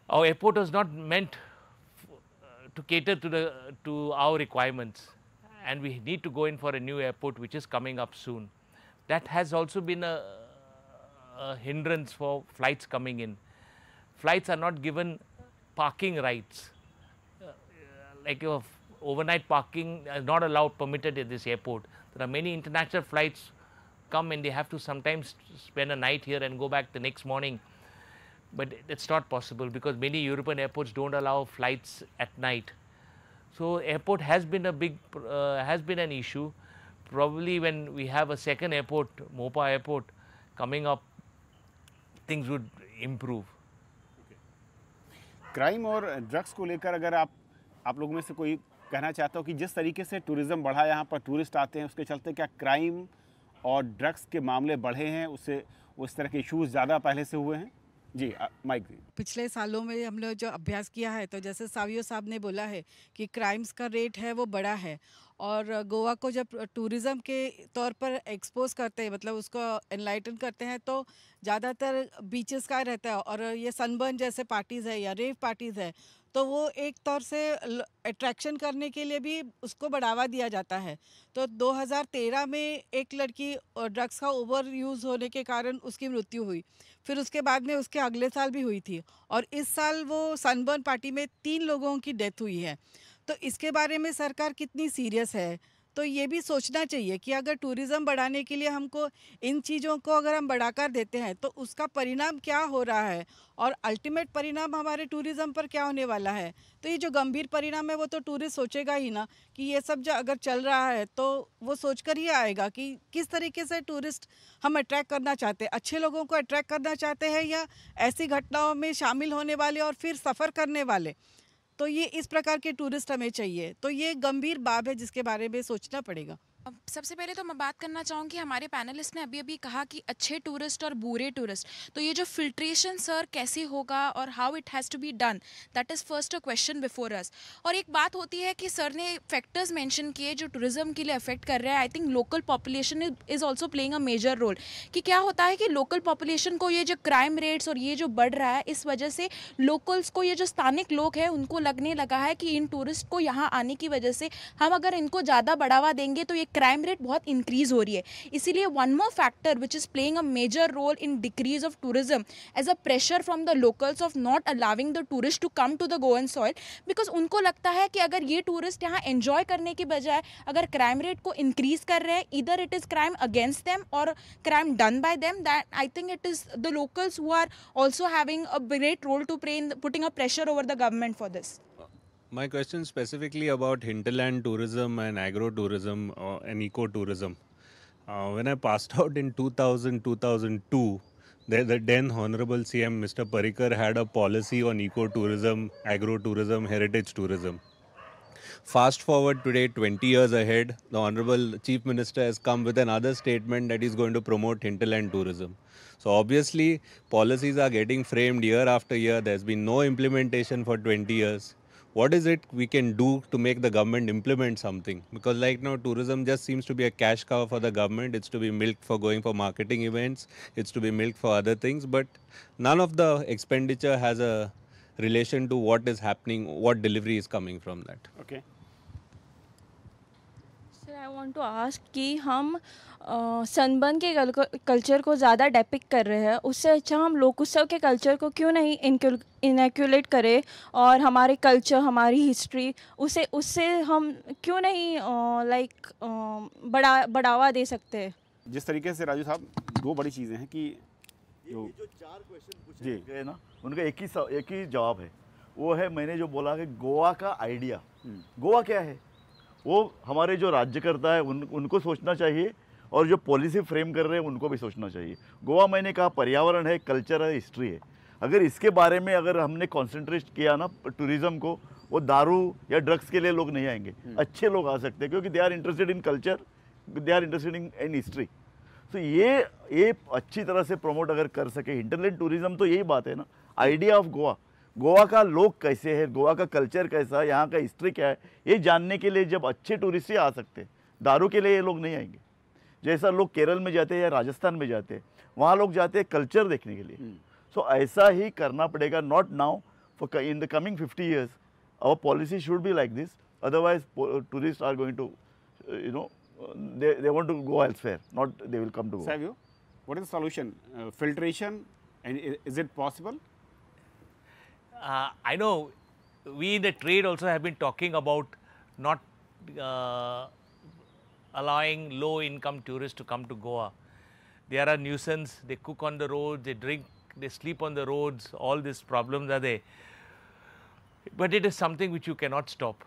Our airport was not meant to cater to our requirements, and we need to go in for a new airport which is coming up soon. That has also been a hindrance for flights coming in. flights are not given parking rights. Like your overnight parking is not allowed, permitted at this airport. There are many international flights come and they have to sometimes spend a night here and go back the next morning. But it's not possible because many European airports don't allow flights at night. So airport has been a big, has been an issue. Probably when we have a second airport, Mopa airport coming up, things would improve. Crime और drugs को लेकर अगर आप लोगों में से कोई कहना चाहता हो कि जिस तरीके से टूरिज़्म बढ़ा, यहाँ पर टूरिस्ट आते हैं, उसके चलते क्या क्राइम और ड्रग्स के मामले बढ़े हैं, उससे उस तरह के इश्यूज़ ज़्यादा पहले से हुए हैं? जी माइक जी। पिछले सालों में हम लोग जो अभ्यास किया है, तो जैसे सावियो साहब ने बोला है कि क्राइम्स का रेट है वो बड़ा है, और गोवा को जब टूरिज़्म के तौर पर एक्सपोज करते हैं, मतलब उसको एनलाइटन करते हैं, तो ज़्यादातर बीचेस का रहता है, और ये सनबर्न जैसे पार्टीज़ है या रेव पार्टीज़ है, तो वो एक तौर से अट्रैक्शन करने के लिए भी उसको बढ़ावा दिया जाता है। तो 2013 में एक लड़की ड्रग्स का ओवर यूज़ होने के कारण उसकी मृत्यु हुई, फिर उसके बाद में उसके अगले साल भी हुई थी, और इस साल वो सनबर्न पार्टी में 3 लोगों की डेथ हुई है। तो इसके बारे में सरकार कितनी सीरियस है, तो ये भी सोचना चाहिए कि अगर टूरिज़्म बढ़ाने के लिए हमको इन चीज़ों को अगर हम बढ़ाकर देते हैं तो उसका परिणाम क्या हो रहा है, और अल्टीमेट परिणाम हमारे टूरिज़्म पर क्या होने वाला है। तो ये जो गंभीर परिणाम है वो तो टूरिस्ट सोचेगा ही ना, कि ये सब जो अगर चल रहा है तो वो सोचकर ही आएगा कि किस तरीके से टूरिस्ट हम अट्रैक्ट करना चाहते हैं, अच्छे लोगों को अट्रैक्ट करना चाहते हैं या ऐसी घटनाओं में शामिल होने वाले और फिर सफ़र करने वाले। तो ये इस प्रकार के टूरिस्ट हमें चाहिए, तो ये गंभीर बात है जिसके बारे में सोचना पड़ेगा। सबसे पहले तो मैं बात करना चाहूँगी, हमारे पैनलिस्ट ने अभी कहा कि अच्छे टूरिस्ट और बुरे टूरिस्ट, तो ये जो फिल्ट्रेशन सर कैसे होगा और how it has to be done, that is first a question before us. और एक बात होती है कि सर ने फैक्टर्स मेंशन किए जो टूरिज़्म के लिए अफेक्ट कर रहे हैं। I think local population is also playing a major role, कि क्या होता है कि लोकल पॉपुलेशन को ये जो क्राइम रेट्स और ये जो बढ़ रहा है, इस वजह से लोकल्स को, ये जो स्थानिक लोग हैं, उनको लगने लगा है कि इन टूरिस्ट को यहाँ आने की वजह से हम अगर इनको ज़्यादा बढ़ावा देंगे तो ये क्राइम रेट बहुत इंक्रीज हो रही है। इसीलिए one more factor which is playing a major role in decrease of tourism as a pressure from the locals of not allowing the tourist to come to the Goan soil, because उनको लगता है कि अगर ये टूरिस्ट यहाँ enjoy करने की बजाय अगर क्राइम रेट को इंक्रीज कर रहे हैं, इधर it is crime against them और crime done by them, that I think it is the locals who are also having a great role to play in putting a pressure over the government for this. My question specifically about hinterland tourism and agro-tourism and eco-tourism. When I passed out in 2002, the then Honorable CM Mr. Parrikar had a policy on eco-tourism, agro-tourism, heritage tourism. Fast forward today, 20 years ahead, the Honorable Chief Minister has come with another statement that he's going to promote hinterland tourism. So obviously, policies are getting framed year after year. There's been no implementation for 20 years. What is it we can do to make the government implement something? Because like now, tourism just seems to be a cash cow for the government. It's to be milked for going for marketing events. It's to be milked for other things. But none of the expenditure has a relation to what is happening, what delivery is coming from that. Okay. Sir, I want to ask कि हम sunburn के culture को ज़्यादा depict कर रहे हैं, उससे अच्छा हम लोक उत्सव के कल्चर को क्यों नहीं इनएक्यूलेट करें, और हमारे कल्चर, हमारी हिस्ट्री, उससे हम क्यों नहीं बढ़ावा दे सकते हैं। जिस तरीके से राजू साहब, दो बड़ी चीज़ें हैं कि जो 4 क्वेश्चन पूछे गए ना, उनका एक ही जवाब है, वो है मैंने जो बोला कि गोवा का आइडिया। गोवा क्या है, वो हमारे जो राज्यकर्ता है उनको सोचना चाहिए, और जो पॉलिसी फ्रेम कर रहे हैं उनको भी सोचना चाहिए। गोवा मैंने कहा पर्यावरण है, कल्चर है, हिस्ट्री है। अगर इसके बारे में अगर हमने कॉन्सेंट्रेट किया ना टूरिज़्म को, वो दारू या ड्रग्स के लिए लोग नहीं आएंगे, अच्छे लोग आ सकते हैं, क्योंकि they are interested in culture, they are interested in history. तो ये अच्छी तरह से प्रमोट अगर कर सके हिंटरलैंड टूरिज़्म, तो यही बात है ना, आइडिया ऑफ गोवा। गोवा का लोग कैसे है, गोवा का कल्चर कैसा है, यहाँ का हिस्ट्री क्या है, ये जानने के लिए जब अच्छे टूरिस्ट आ सकते हैं, दारू के लिए ये लोग नहीं आएंगे। जैसा लोग केरल में जाते हैं या राजस्थान में जाते हैं, वहाँ लोग जाते हैं कल्चर देखने के लिए। सो ऐसा ही करना पड़ेगा, not now, for in the coming 50 years our policy should be like this, otherwise tourist are going to they want to go elsewhere, not they will come to Goa. Savio, what is the solution? Filtration, and is it possible? I know we in the trade also have been talking about not allowing low-income tourists to come to Goa. They are a nuisance. They cook on the roads. They drink. They sleep on the roads. All these problems are there. But it is something which you cannot stop.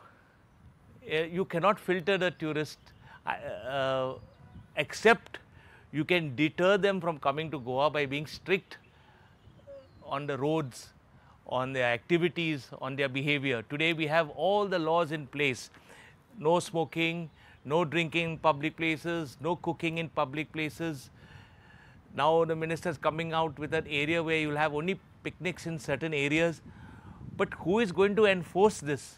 You cannot filter the tourist, except you can deter them from coming to Goa by being strict on the roads, on their activities, on their behavior. Today we have all the laws in place. No smoking, no drinking in public places, no cooking in public places. Now the minister is coming out with an area where you will have only picnics in certain areas. But who is going to enforce this?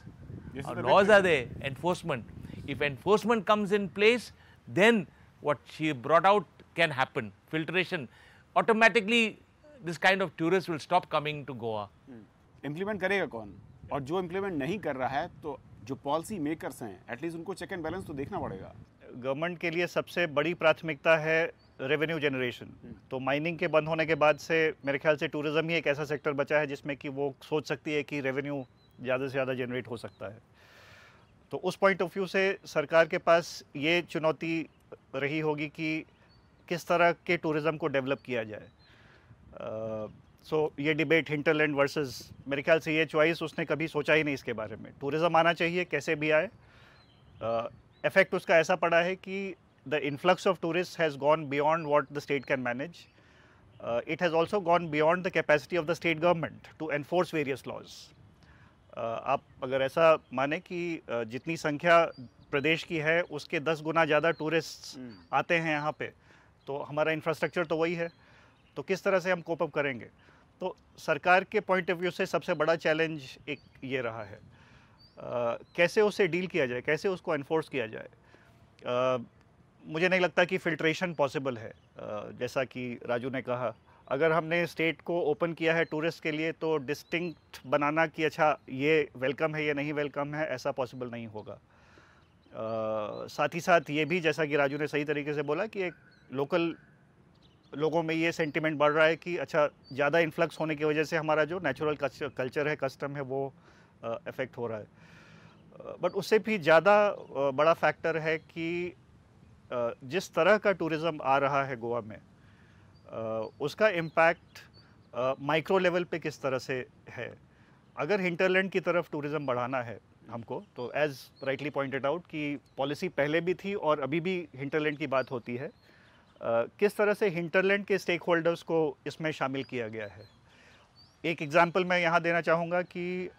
Laws are there, enforcement. If enforcement comes in place, then what she brought out can happen. Filtration. Automatically, this kind of tourists will stop coming to Goa. Implement करेगा कौन? और जो implement नहीं कर रहा है, तो जो पॉलिसी मेकर्स हैं, एटलीस्ट उनको चेक एंड बैलेंस तो देखना पड़ेगा. गवर्नमेंट के लिए सबसे बड़ी प्राथमिकता है रेवेन्यू जनरेशन. तो माइनिंग के बंद होने के बाद से मेरे ख्याल से टूरिज़्म ही एक ऐसा सेक्टर बचा है जिसमें कि वो सोच सकती है कि रेवेन्यू ज़्यादा से ज़्यादा जनरेट हो सकता है. तो उस पॉइंट ऑफ व्यू से सरकार के पास ये चुनौती रही होगी कि किस तरह के टूरिज़्म को डेवलप किया जाए. सो ये डिबेट हिंटरलैंड वर्सेस, मेरे ख्याल से ये चॉइस उसने कभी सोचा ही नहीं इसके बारे में. टूरिज़्म आना चाहिए कैसे भी आए. इफेक्ट उसका ऐसा पड़ा है कि the influx of tourists has gone beyond what the state can manage. It has also gone beyond the capacity of the state government to enforce various laws. आप अगर ऐसा माने कि जितनी संख्या प्रदेश की है उसके 10 गुना ज़्यादा टूरिस्ट आते हैं यहाँ पे, तो हमारा इंफ्रास्ट्रक्चर तो वही है, तो किस तरह से हम कोप अप करेंगे. तो सरकार के पॉइंट ऑफ व्यू से सबसे बड़ा चैलेंज एक ये रहा है, कैसे उससे डील किया जाए, कैसे उसको एनफोर्स किया जाए. मुझे नहीं लगता कि फ़िल्ट्रेशन पॉसिबल है. जैसा कि राजू ने कहा, अगर हमने स्टेट को ओपन किया है टूरिस्ट के लिए तो डिस्टिंक्ट बनाना कि अच्छा ये वेलकम है, ये नहीं वेलकम है, ऐसा पॉसिबल नहीं होगा. साथ ही साथ ये भी, जैसा कि राजू ने सही तरीके से बोला, कि एक लोकल लोगों में ये सेंटिमेंट बढ़ रहा है कि अच्छा ज़्यादा इन्फ्लक्स होने की वजह से हमारा जो नेचुरल कल्चर है, कस्टम है, वो अफेक्ट हो रहा है. बट उससे भी ज़्यादा बड़ा फैक्टर है कि जिस तरह का टूरिज़्म आ रहा है गोवा में, उसका इम्पैक्ट माइक्रो लेवल पे किस तरह से है. अगर हिंटरलैंड की तरफ टूरिज़्म बढ़ाना है हमको, तो एज़ राइटली पॉइंटेड आउट कि पॉलिसी पहले भी थी और अभी भी हिंटरलैंड की बात होती है. किस तरह से हिंटरलैंड के स्टेक होल्डर्स को इसमें शामिल किया गया है. एक एग्जांपल मैं यहाँ देना चाहूँगा कि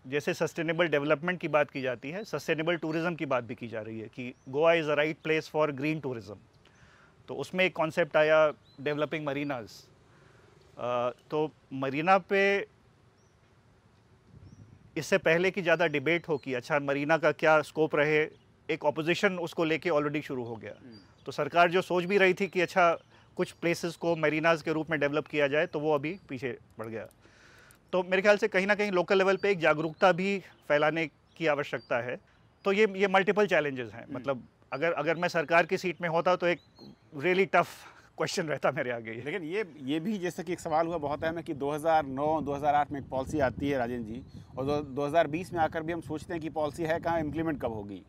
जैसे सस्टेनेबल डेवलपमेंट की बात की जाती है, सस्टेनेबल टूरिज़्म की बात भी की जा रही है कि Goa is a right place for green tourism. तो उसमें एक कॉन्सेप्ट आया डेवलपिंग मरीनाज. तो मरीना पे इससे पहले कि ज़्यादा डिबेट हो कि अच्छा मरीना का क्या स्कोप रहे, एक ऑपोजिशन उसको लेके ऑलरेडी शुरू हो गया. तो सरकार जो सोच भी रही थी कि अच्छा कुछ प्लेसेस को मरीनाज के रूप में डेवलप किया जाए, तो वो अभी पीछे बढ़ गया. तो मेरे ख्याल से कहीं ना कहीं लोकल लेवल पे एक जागरूकता भी फैलाने की आवश्यकता है. तो ये मल्टीपल चैलेंजेस हैं. मतलब अगर मैं सरकार की सीट में होता तो एक रियली टफ क्वेश्चन रहता मेरे आगे. लेकिन ये भी जैसे कि एक सवाल हुआ बहुत है कि 2009-2008 में एक पॉलिसी आती है राजेंद्र जी, और 2020 में आकर भी हम सोचते हैं कि पॉलिसी है कहाँ, इम्प्लीमेंट कब होगी.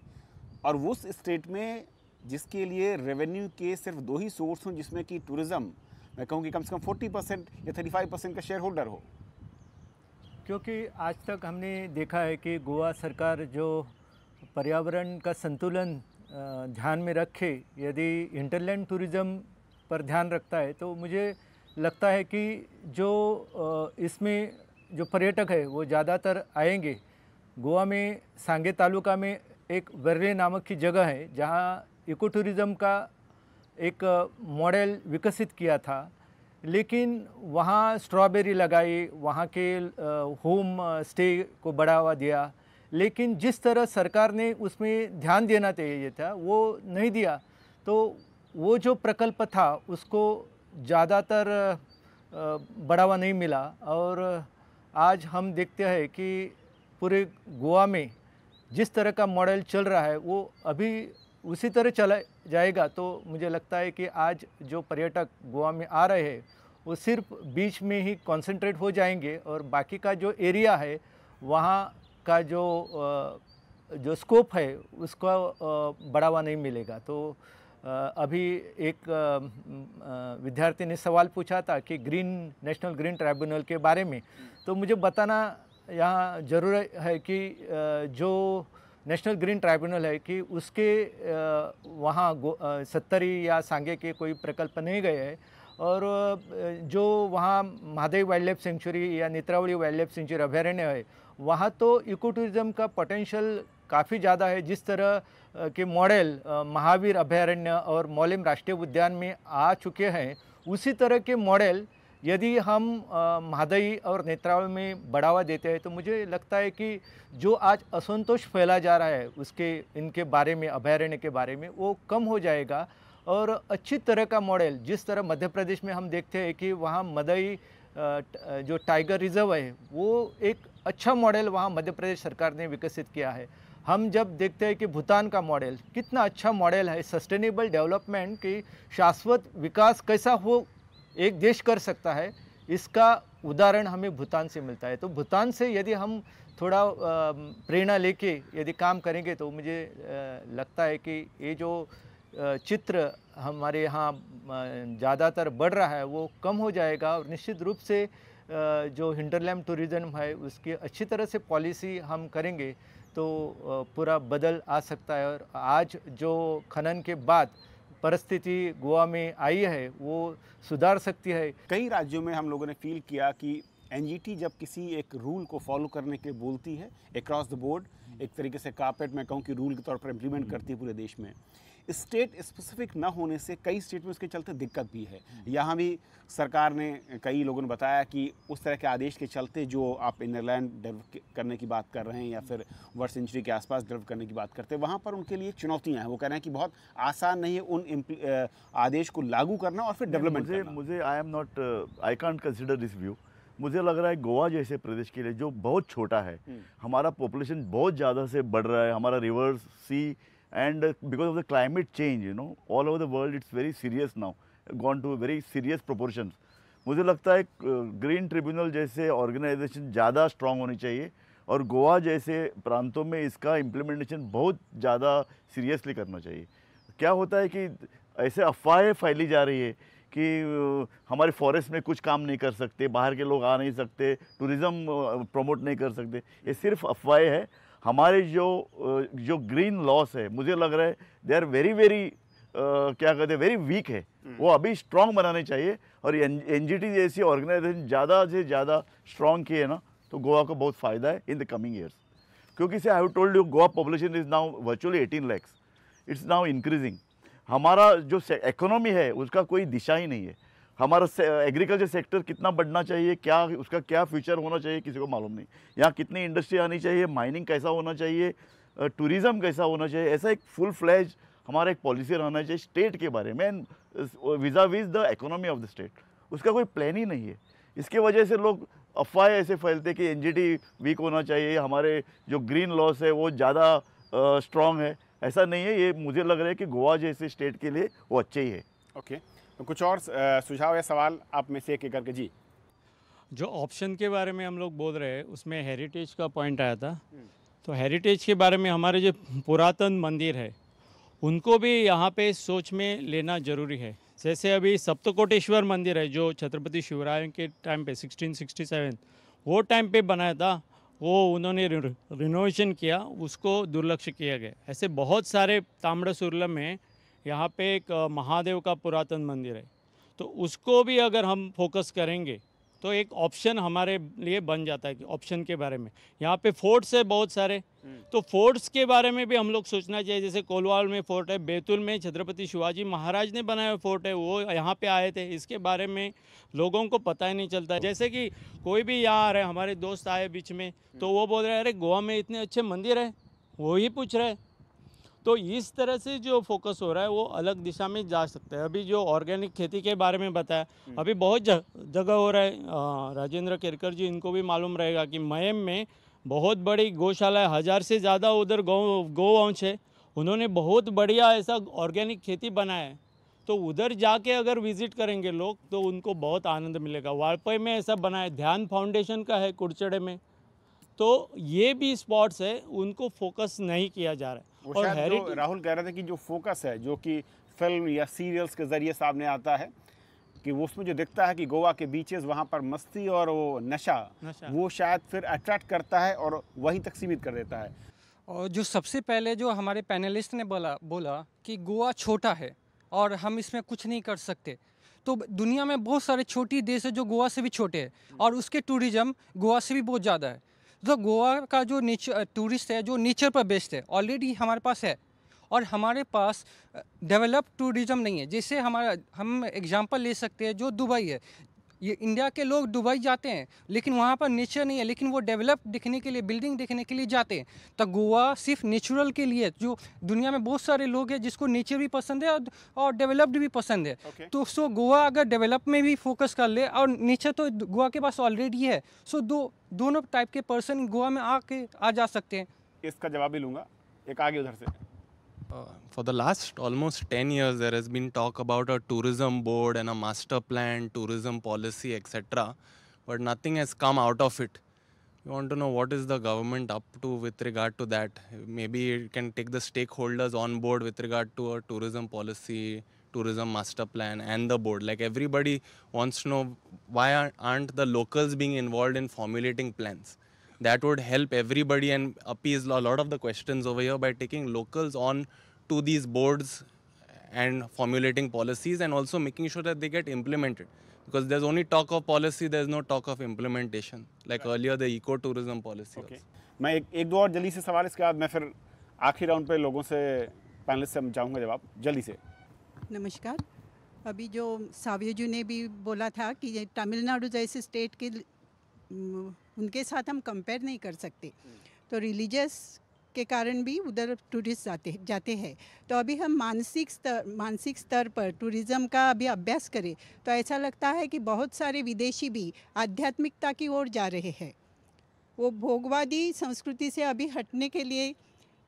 और उस स्टेट में जिसके लिए रेवेन्यू के सिर्फ 2 ही सोर्स हों, जिसमें कि टूरिज़्म, मैं कहूँ कि कम से कम 40% या 35% का शेयर होल्डर हो. क्योंकि आज तक हमने देखा है कि गोवा सरकार जो पर्यावरण का संतुलन ध्यान में रखे, यदि हिंटरलैंड टूरिज़्म पर ध्यान रखता है, तो मुझे लगता है कि जो इसमें जो पर्यटक है वो ज़्यादातर आएंगे. गोवा में सांगे तालुका में एक वर्ले नामक की जगह है जहाँ इको टूरिज़्म का एक मॉडल विकसित किया था, लेकिन वहाँ स्ट्रॉबेरी लगाई, वहाँ के होम स्टे को बढ़ावा दिया, लेकिन जिस तरह सरकार ने उसमें ध्यान देना चाहिए था वो नहीं दिया. तो वो जो प्रकल्प था उसको ज़्यादातर बढ़ावा नहीं मिला. और आज हम देखते हैं कि पूरे गोवा में जिस तरह का मॉडल चल रहा है वो अभी उसी तरह चला जाएगा. तो मुझे लगता है कि आज जो पर्यटक गोवा में आ रहे हैं वो सिर्फ बीच में ही कंसंट्रेट हो जाएंगे और बाकी का जो एरिया है वहाँ का जो स्कोप है उसका बढ़ावा नहीं मिलेगा। तो अभी एक विद्यार्थी ने सवाल पूछा था कि नेशनल ग्रीन ट्राइब्यूनल के बारे में, तो मुझे बताना यहाँ ज़रूर है कि जो नेशनल ग्रीन ट्राइब्यूनल है कि उसके वहाँ सत्तरी या सांगे के कोई प्रकल्प नहीं गए हैं और जो वहाँ महादेवी वाइल्ड लाइफ सेंचुरी या नेत्रावली वाइल्ड लाइफ सेंचुरी अभयारण्य है वहाँ तो इको टूरिज़्म का पोटेंशियल काफ़ी ज़्यादा है। जिस तरह के मॉडल महावीर अभयारण्य और मौलिम राष्ट्रीय उद्यान में आ चुके हैं, उसी तरह के मॉडल यदि हम महादायी और नेत्रावली में बढ़ावा देते हैं तो मुझे लगता है कि जो आज असंतोष फैला जा रहा है इनके बारे में, अभयारण्य के बारे में, वो कम हो जाएगा। और अच्छी तरह का मॉडल, जिस तरह मध्य प्रदेश में हम देखते हैं कि वहाँ मदई जो टाइगर रिजर्व है वो एक अच्छा मॉडल वहाँ मध्य प्रदेश सरकार ने विकसित किया है। हम जब देखते हैं कि भूटान का मॉडल कितना अच्छा मॉडल है, सस्टेनेबल डेवलपमेंट की शाश्वत विकास कैसा हो एक देश कर सकता है, इसका उदाहरण हमें भूटान से मिलता है। तो भूटान से यदि हम थोड़ा प्रेरणा लेके यदि काम करेंगे तो मुझे लगता है कि ये जो चित्र हमारे यहाँ ज़्यादातर बढ़ रहा है वो कम हो जाएगा और निश्चित रूप से जो हिंटरलैंड टूरिज़्म है उसकी अच्छी तरह से पॉलिसी हम करेंगे तो पूरा बदल आ सकता है। और आज जो खनन के बाद परिस्थिति गोवा में आई है वो सुधार सकती है। कई राज्यों में हम लोगों ने फील किया कि एनजीटी जब किसी एक रूल को फॉलो करने के लिए बोलती है अक्रॉस द बोर्ड, एक तरीके से कारपेट मैं कहूँ कि रूल के तौर पर इम्प्लीमेंट करती है पूरे देश में, स्टेट स्पेसिफिक ना होने से कई स्टेट में उसके चलते दिक्कत भी है। यहाँ भी सरकार ने, कई लोगों ने बताया कि उस तरह के आदेश के चलते जो आप इनरलैंड डेवलप करने की बात कर रहे हैं या फिर वर्ल्ड सेंचुरी के आसपास डेवलप करने की बात करते हैं, वहाँ पर उनके लिए चुनौतियाँ हैं। वो कह रहे हैं कि बहुत आसान नहीं है उन आदेश को लागू करना और फिर डेवलपमेंट करना। मुझे I can't consider this view. मुझे लग रहा है गोवा जैसे प्रदेश के लिए जो बहुत छोटा है, हमारा पॉपुलेशन बहुत ज़्यादा से बढ़ रहा है, हमारा rivers, sea, and because of the climate change, you know, all over the world it's very serious now, gone to very serious proportions. मुझे लगता है ग्रीन ट्रिब्यूनल जैसे ऑर्गेनाइजेशन ज़्यादा स्ट्रांग होनी चाहिए और गोवा जैसे प्रांतों में इसका इम्प्लीमेंटेशन बहुत ज़्यादा सीरियसली करना चाहिए। क्या होता है कि ऐसे अफवाहें फैली जा रही है कि हमारे फॉरेस्ट में कुछ काम नहीं कर सकते, बाहर के लोग आ नहीं सकते, टूरिज़्म प्रमोट नहीं कर सकते, ये सिर्फ अफवाहें है। हमारे जो ग्रीन लॉस है, मुझे लग रहा है दे आर वेरी क्या कहते हैं, वेरी वीक है, वो अभी स्ट्रॉन्ग बनाने चाहिए। और एनजीटी जैसी ऑर्गेनाइजेशन ज़्यादा से ज़्यादा स्ट्रॉन्ग की है ना तो गोवा को बहुत फ़ायदा है इन द कमिंग ईयर्स। क्योंकि से I have told you Goa population is now virtually 18 lakhs, it's now increasing. हमारा जो इकोनॉमी है उसका कोई दिशा ही नहीं है। हमारा एग्रीकल्चर सेक्टर कितना बढ़ना चाहिए, क्या उसका क्या फ्यूचर होना चाहिए, किसी को मालूम नहीं। यहाँ कितनी इंडस्ट्री आनी चाहिए, माइनिंग कैसा होना चाहिए, टूरिज़्म कैसा होना चाहिए, ऐसा एक फुल फ्लैज हमारा एक पॉलिसी रहना चाहिए स्टेट के बारे में, vis a vis the economy of the state. उसका कोई प्लान ही नहीं है। इसके वजह से लोग अफवाहें ऐसे फैलते कि एनजीटी वीक होना चाहिए, हमारे जो ग्रीन लॉस है वो ज़्यादा स्ट्रॉन्ग है। ऐसा नहीं है। ये मुझे लग रहा है कि गोवा जैसे स्टेट के लिए वो अच्छे ही है। ओके, तो कुछ और सुझाव या सवाल आप में से एक करके। जी, जो ऑप्शन के बारे में हम लोग बोल रहे हैं उसमें हेरिटेज का पॉइंट आया था। तो हेरिटेज के बारे में हमारे जो पुरातन मंदिर है उनको भी यहाँ पे सोच में लेना ज़रूरी है। जैसे अभी सप्तकोटेश्वर मंदिर है जो छत्रपति शिवराय के टाइम पे 1667 वो टाइम पे बनाया था, वो उन्होंने रिनोवेशन किया, उसको दुर्लक्ष्य किया गया। ऐसे बहुत सारे ताम्रसुरलम में यहाँ पे एक महादेव का पुरातन मंदिर है, तो उसको भी अगर हम फोकस करेंगे तो एक ऑप्शन हमारे लिए बन जाता है कि ऑप्शन के बारे में। यहाँ पे फोर्ट्स है बहुत सारे, तो फोर्ट्स के बारे में भी हम लोग सोचना चाहिए। जैसे कोलवाल में फोर्ट है, बैतूल में छत्रपति शिवाजी महाराज ने बनाया फोर्ट है, वो यहाँ पे आए थे। इसके बारे में लोगों को पता ही नहीं चलता। जैसे कि कोई भी यहाँ आ रहे, हमारे दोस्त आए बीच में, तो वो बोल रहे हैं अरे गोवा में इतने अच्छे मंदिर है, वो ही पूछ रहे हैं। तो इस तरह से जो फोकस हो रहा है वो अलग दिशा में जा सकता है। अभी जो ऑर्गेनिक खेती के बारे में बताया, अभी बहुत जगह हो रहा है। राजेंद्र केरकर जी, इनको भी मालूम रहेगा कि मयम में बहुत बड़ी गौशाला है, 1000 से ज़्यादा उधर गौवंश है। उन्होंने बहुत बढ़िया ऐसा ऑर्गेनिक खेती बनाया है। तो उधर जाके अगर विजिट करेंगे लोग तो उनको बहुत आनंद मिलेगा। वालपई में ऐसा बना है, ध्यान फाउंडेशन का है कुड़चड़े में, तो ये भी स्पॉट्स है, उनको फोकस नहीं किया जा रहा है। और जो राहुल कह रहे थे कि जो फोकस है जो कि फिल्म या सीरियल्स के जरिए सामने आता है कि वो उसमें जो दिखता है कि गोवा के बीचेस वहाँ पर मस्ती और वो नशा वो शायद फिर अट्रैक्ट करता है और वहीं तक सीमित कर देता है। और जो सबसे पहले जो हमारे पैनलिस्ट ने बोला कि गोवा छोटा है और हम इसमें कुछ नहीं कर सकते, तो दुनिया में बहुत सारे छोटी देश है जो गोवा से भी छोटे हैं और उसके टूरिज़्म गोवा से भी बहुत ज़्यादा है। तो गोवा का जो टूरिस्ट है जो नेचर पर बेस्ड है ऑलरेडी हमारे पास है, और हमारे पास डेवलप टूरिज़्म नहीं है। जैसे हम एग्जांपल ले सकते हैं जो दुबई है, ये इंडिया के लोग दुबई जाते हैं लेकिन वहाँ पर नेचर नहीं है, लेकिन वो डेवलप दिखने के लिए, बिल्डिंग देखने के लिए जाते हैं। तो गोवा सिर्फ नेचुरल के लिए, जो दुनिया में बहुत सारे लोग हैं जिसको नेचर भी पसंद है और डेवलप्ड भी पसंद है। तो सो गोवा अगर डेवलप में भी फोकस कर ले, और नेचर तो गोवा के पास ऑलरेडी है, सो दोनों टाइप के पर्सन गोवा में आ जा सकते हैं। इसका जवाब भी लूँगा, एक आगे उधर से। For the last almost 10 years, there has been talk about a tourism board and a master plan, tourism policy, etc. But nothing has come out of it. We want to know what is the government up to with regard to that. Maybe it can take the stakeholders on board with regard to a tourism policy, tourism master plan and the board. Like everybody wants to know why aren't the locals being involved in formulating plans. That would help everybody and appease a lot of the questions over here by taking locals on to these boards and formulating policies and also making sure that they get implemented. Because there's only talk of policy, there's no talk of implementation. Like earlier the eco-tourism policy. Okay. मैं एक दो और जल्दी से सवाल, इसके बाद मैं फिर आखिरी राउंड पे लोगों से पैनलिस्ट से चाहूँगा जवाब जल्दी से। नमस्कार। अभी जो सावियो जी ने भी बोला था कि तमिलनाडु जैसे स्टेट के उनके साथ हम कंपेयर नहीं कर सकते, तो रिलीजियस के कारण भी उधर टूरिस्ट जाते हैं। तो अभी हम मानसिक स्तर पर टूरिज़्म का अभी अभ्यास करें तो ऐसा लगता है कि बहुत सारे विदेशी भी आध्यात्मिकता की ओर जा रहे हैं। वो भोगवादी संस्कृति से अभी हटने के लिए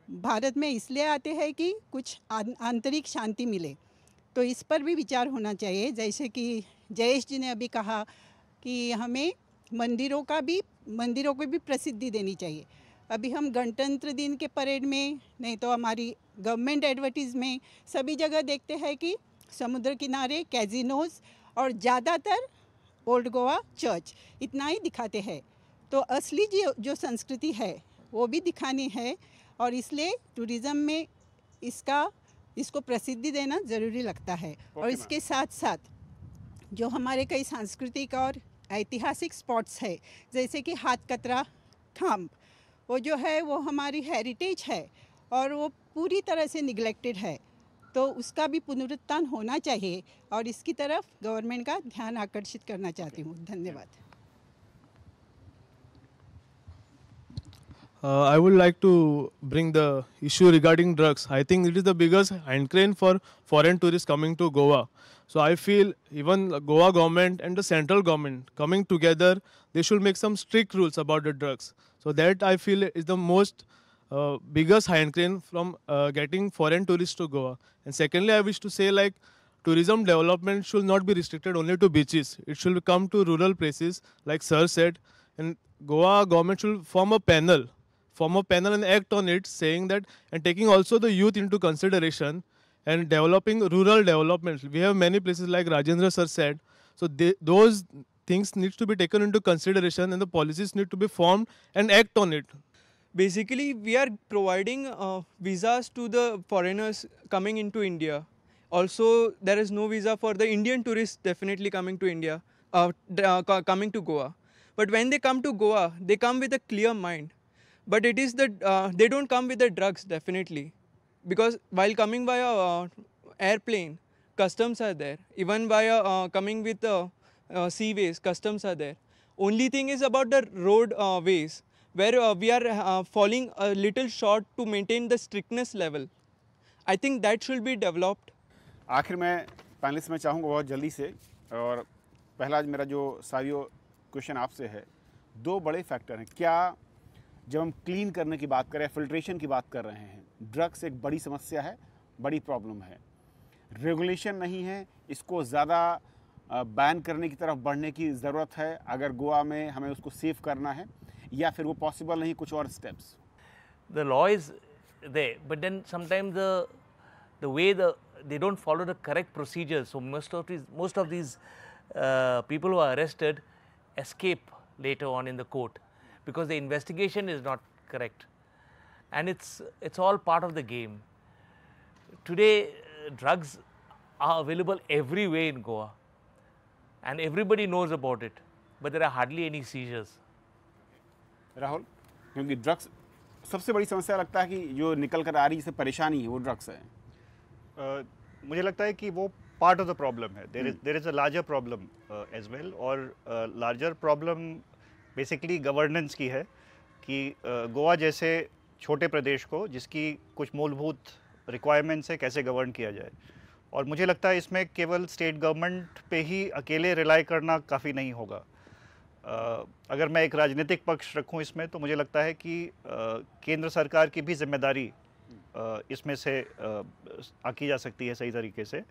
भारत में इसलिए आते हैं कि कुछ आंतरिक शांति मिले। तो इस पर भी विचार होना चाहिए। जैसे कि जयेश जी ने अभी कहा कि हमें मंदिरों को भी प्रसिद्धि देनी चाहिए। अभी हम गणतंत्र दिन के परेड में, नहीं तो हमारी गवर्नमेंट एडवर्टीज़ में सभी जगह देखते हैं कि समुद्र किनारे कैजिनोज़ और ज़्यादातर ओल्ड गोवा चर्च इतना ही दिखाते हैं। तो असली जो संस्कृति है वो भी दिखानी है, और इसलिए टूरिज़्म में इसको प्रसिद्धि देना ज़रूरी लगता है। और इसके साथ साथ जो हमारे कई सांस्कृतिक और ऐतिहासिक स्पॉट्स है, जैसे कि हाथकतरा खाम्ब, वो जो है वो हमारी हेरिटेज है और वो पूरी तरह से निगलेक्टेड है, तो उसका भी पुनरुत्थान होना चाहिए और इसकी तरफ गवर्नमेंट का ध्यान आकर्षित करना चाहती हूँ। धन्यवाद। I would like to bring the issue regarding drugs. I think it is the biggest handcrane for foreign tourists coming to Goa. So I feel even Goa government and the central government coming together, they should make some strict rules about the drugs. So that I feel is the most biggest handcrane from getting foreign tourists to Goa. And secondly, I wish to say like tourism development should not be restricted only to beaches. It should come to rural places like Sir said. And Goa government should form a panel and act on it, saying that and taking also the youth into consideration and developing rural development. We have many places like Rajendra sir said. So those things need to be taken into consideration and the policies need to be formed and act on it. Basically, we are providing visas to the foreigners coming into India. Also, there is no visa for the Indian tourists definitely coming to India, coming to Goa. But when they come to Goa, they come with a clear mind. But it is that they don't come with the drugs definitely, because while coming via airplane, customs are there. Even via coming with seaways, customs are there. Only thing is about the road ways, where we are falling a little short to maintain the strictness level. I think that should be developed. आखिर में panelist में चाहूँगा बहुत जल्दी से, और पहला मेरा जो सावियो क्वेश्चन आपसे है, दो बड़े फैक्टर हैं। क्या जब हम क्लीन करने की बात करें, फिल्ट्रेशन की बात कर रहे हैं, ड्रग्स एक बड़ी समस्या है, बड़ी प्रॉब्लम है, रेगुलेशन नहीं है, इसको ज़्यादा बैन करने की तरफ बढ़ने की ज़रूरत है अगर गोवा में हमें उसको सेव करना है, या फिर वो पॉसिबल नहीं, कुछ और steps? The law is there, but then sometimes the way they don't follow the correct procedures. So most of these people who are arrested escape later on in the court because the investigation is not correct, and it's all part of the game. Today, drugs are available everywhere in Goa, and everybody knows about it, but there are hardly any seizures. Rahul, क्योंकि drugs सबसे बड़ी समस्या लगता है कि जो निकल कर आ रही है परेशानी है वो ड्रग्स है। मुझे लगता है कि वो पार्ट ऑफ द प्रॉब्लम है। There is a larger problem as well, और लार्जर प्रॉब्लम बेसिकली गवर्नेंस की है कि गोवा जैसे छोटे प्रदेश को, जिसकी कुछ मूलभूत रिक्वायरमेंट्स है, कैसे गवर्न किया जाए। और मुझे लगता है इसमें केवल स्टेट गवर्नमेंट पे ही अकेले रिलाई करना काफ़ी नहीं होगा। अगर मैं एक राजनीतिक पक्ष रखूं इसमें, तो मुझे लगता है कि केंद्र सरकार की भी जिम्मेदारी इसमें से आकी जा सकती है सही तरीके से।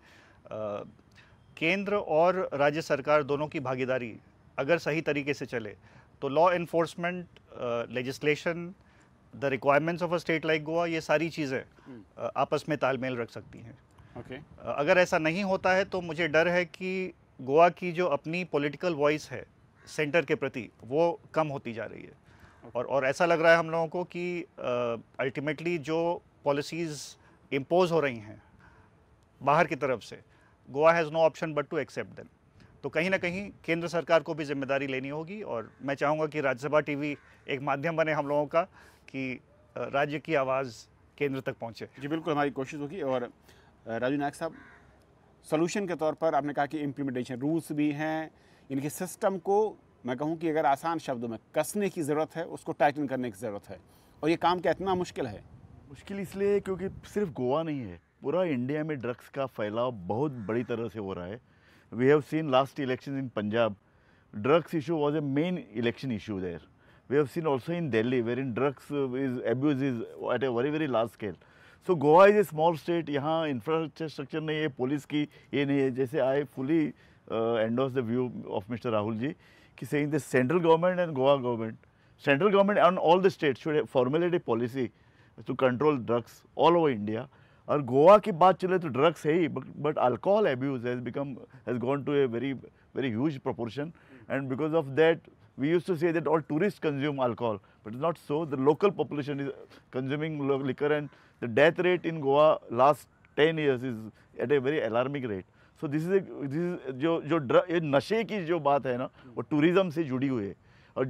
केंद्र और राज्य सरकार दोनों की भागीदारी अगर सही तरीके से चले तो law enforcement, legislation, the requirements of a state like Goa, ये सारी चीज़ें आपस में तालमेल रख सकती हैं। अगर ऐसा नहीं होता है तो मुझे डर है कि गोवा की जो अपनी पॉलिटिकल वॉइस है सेंटर के प्रति, वो कम होती जा रही है। और ऐसा लग रहा है हम लोगों को कि अल्टीमेटली जो पॉलिसीज़ इम्पोज हो रही हैं बाहर की तरफ से, Goa has no option but to accept them. तो कहीं ना कहीं केंद्र सरकार को भी जिम्मेदारी लेनी होगी, और मैं चाहूँगा कि राज्यसभा टीवी एक माध्यम बने हम लोगों का कि राज्य की आवाज़ केंद्र तक पहुँचे। जी बिल्कुल, हमारी कोशिश होगी। और राजू नायक साहब, सोल्यूशन के तौर पर आपने कहा कि इम्प्लीमेंटेशन रूल्स भी हैं, इनके सिस्टम को मैं कहूँ कि अगर आसान शब्दों में कसने की ज़रूरत है, उसको टाइटन करने की ज़रूरत है। और ये काम क्या इतना मुश्किल है? मुश्किल इसलिए क्योंकि सिर्फ गोवा नहीं है, पूरा इंडिया में ड्रग्स का फैलाव बहुत बड़ी तरह से हो रहा है। We have seen last election in Punjab, drugs issue was a main election issue there. We have seen also in Delhi where in drugs is abuse is at a very large scale. So Goa is a small state, यहाँ infrastructure नहीं है, police की ये नहीं है। जैसे I fully endorse the view of Mr. Rahul ji, ki saying the central government and Goa government and all the states should formulate a policy to control drugs all over India. और गोवा की बात चले तो drugs है ही, but alcohol abuse has gone to a very huge proportion, and because of that we used to say that all tourists consume alcohol, but it's not so. The local population is consuming liquor, and the death rate in Goa last 10 years is at a very alarming rate. So this is जो ये नशे की जो बात है ना, वो tourism से जुड़ी हुई है। और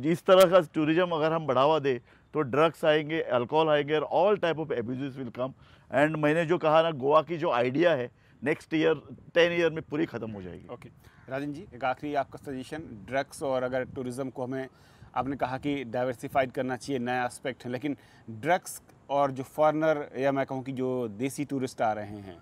जिस तरह का टूरिज़्म अगर हम बढ़ावा दे तो ड्रग्स आएंगे, अल्कोहल आएंगे, और all type of abuses will come. And मैंने जो कहा ना, गोवा की जो आइडिया है नेक्स्ट ईयर 10 ईयर में पूरी ख़त्म हो जाएगी। ओके राजन जी, एक आखिरी आपका सजेशन, ड्रग्स और अगर टूरिज़्म को हमें, आपने कहा कि डाइवर्सिफाइड करना चाहिए, नया एस्पेक्ट है, लेकिन ड्रग्स और जो फॉरेनर या मैं कहूँ कि जो देसी टूरिस्ट आ रहे हैं,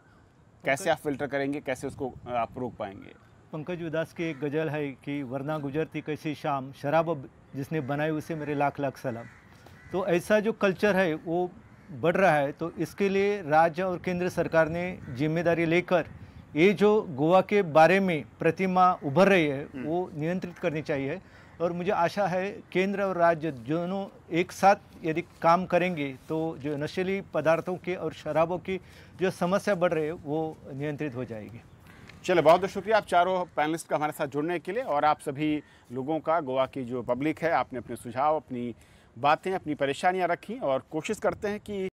कैसे आप फिल्टर करेंगे, कैसे उसको आप रोक पाएंगे? पंकज उदास की एक गज़ल है कि वरना गुजरती कैसी शाम, शराब जिसने बनाई उसे मेरे लाख लाख सलाम। तो ऐसा जो कल्चर है वो बढ़ रहा है, तो इसके लिए राज्य और केंद्र सरकार ने जिम्मेदारी लेकर ये जो गोवा के बारे में प्रतिमा उभर रही है वो नियंत्रित करनी चाहिए। और मुझे आशा है केंद्र और राज्य दोनों एक साथ यदि काम करेंगे तो जो नशीली पदार्थों की और शराबों की जो समस्या बढ़ रही है वो नियंत्रित हो जाएगी। चलो, बहुत बहुत शुक्रिया आप चारों पैनलिस्ट का हमारे साथ जुड़ने के लिए, और आप सभी लोगों का, गोवा की जो पब्लिक है, आपने अपने सुझाव, अपनी बातें, अपनी परेशानियां रखी, और कोशिश करते हैं कि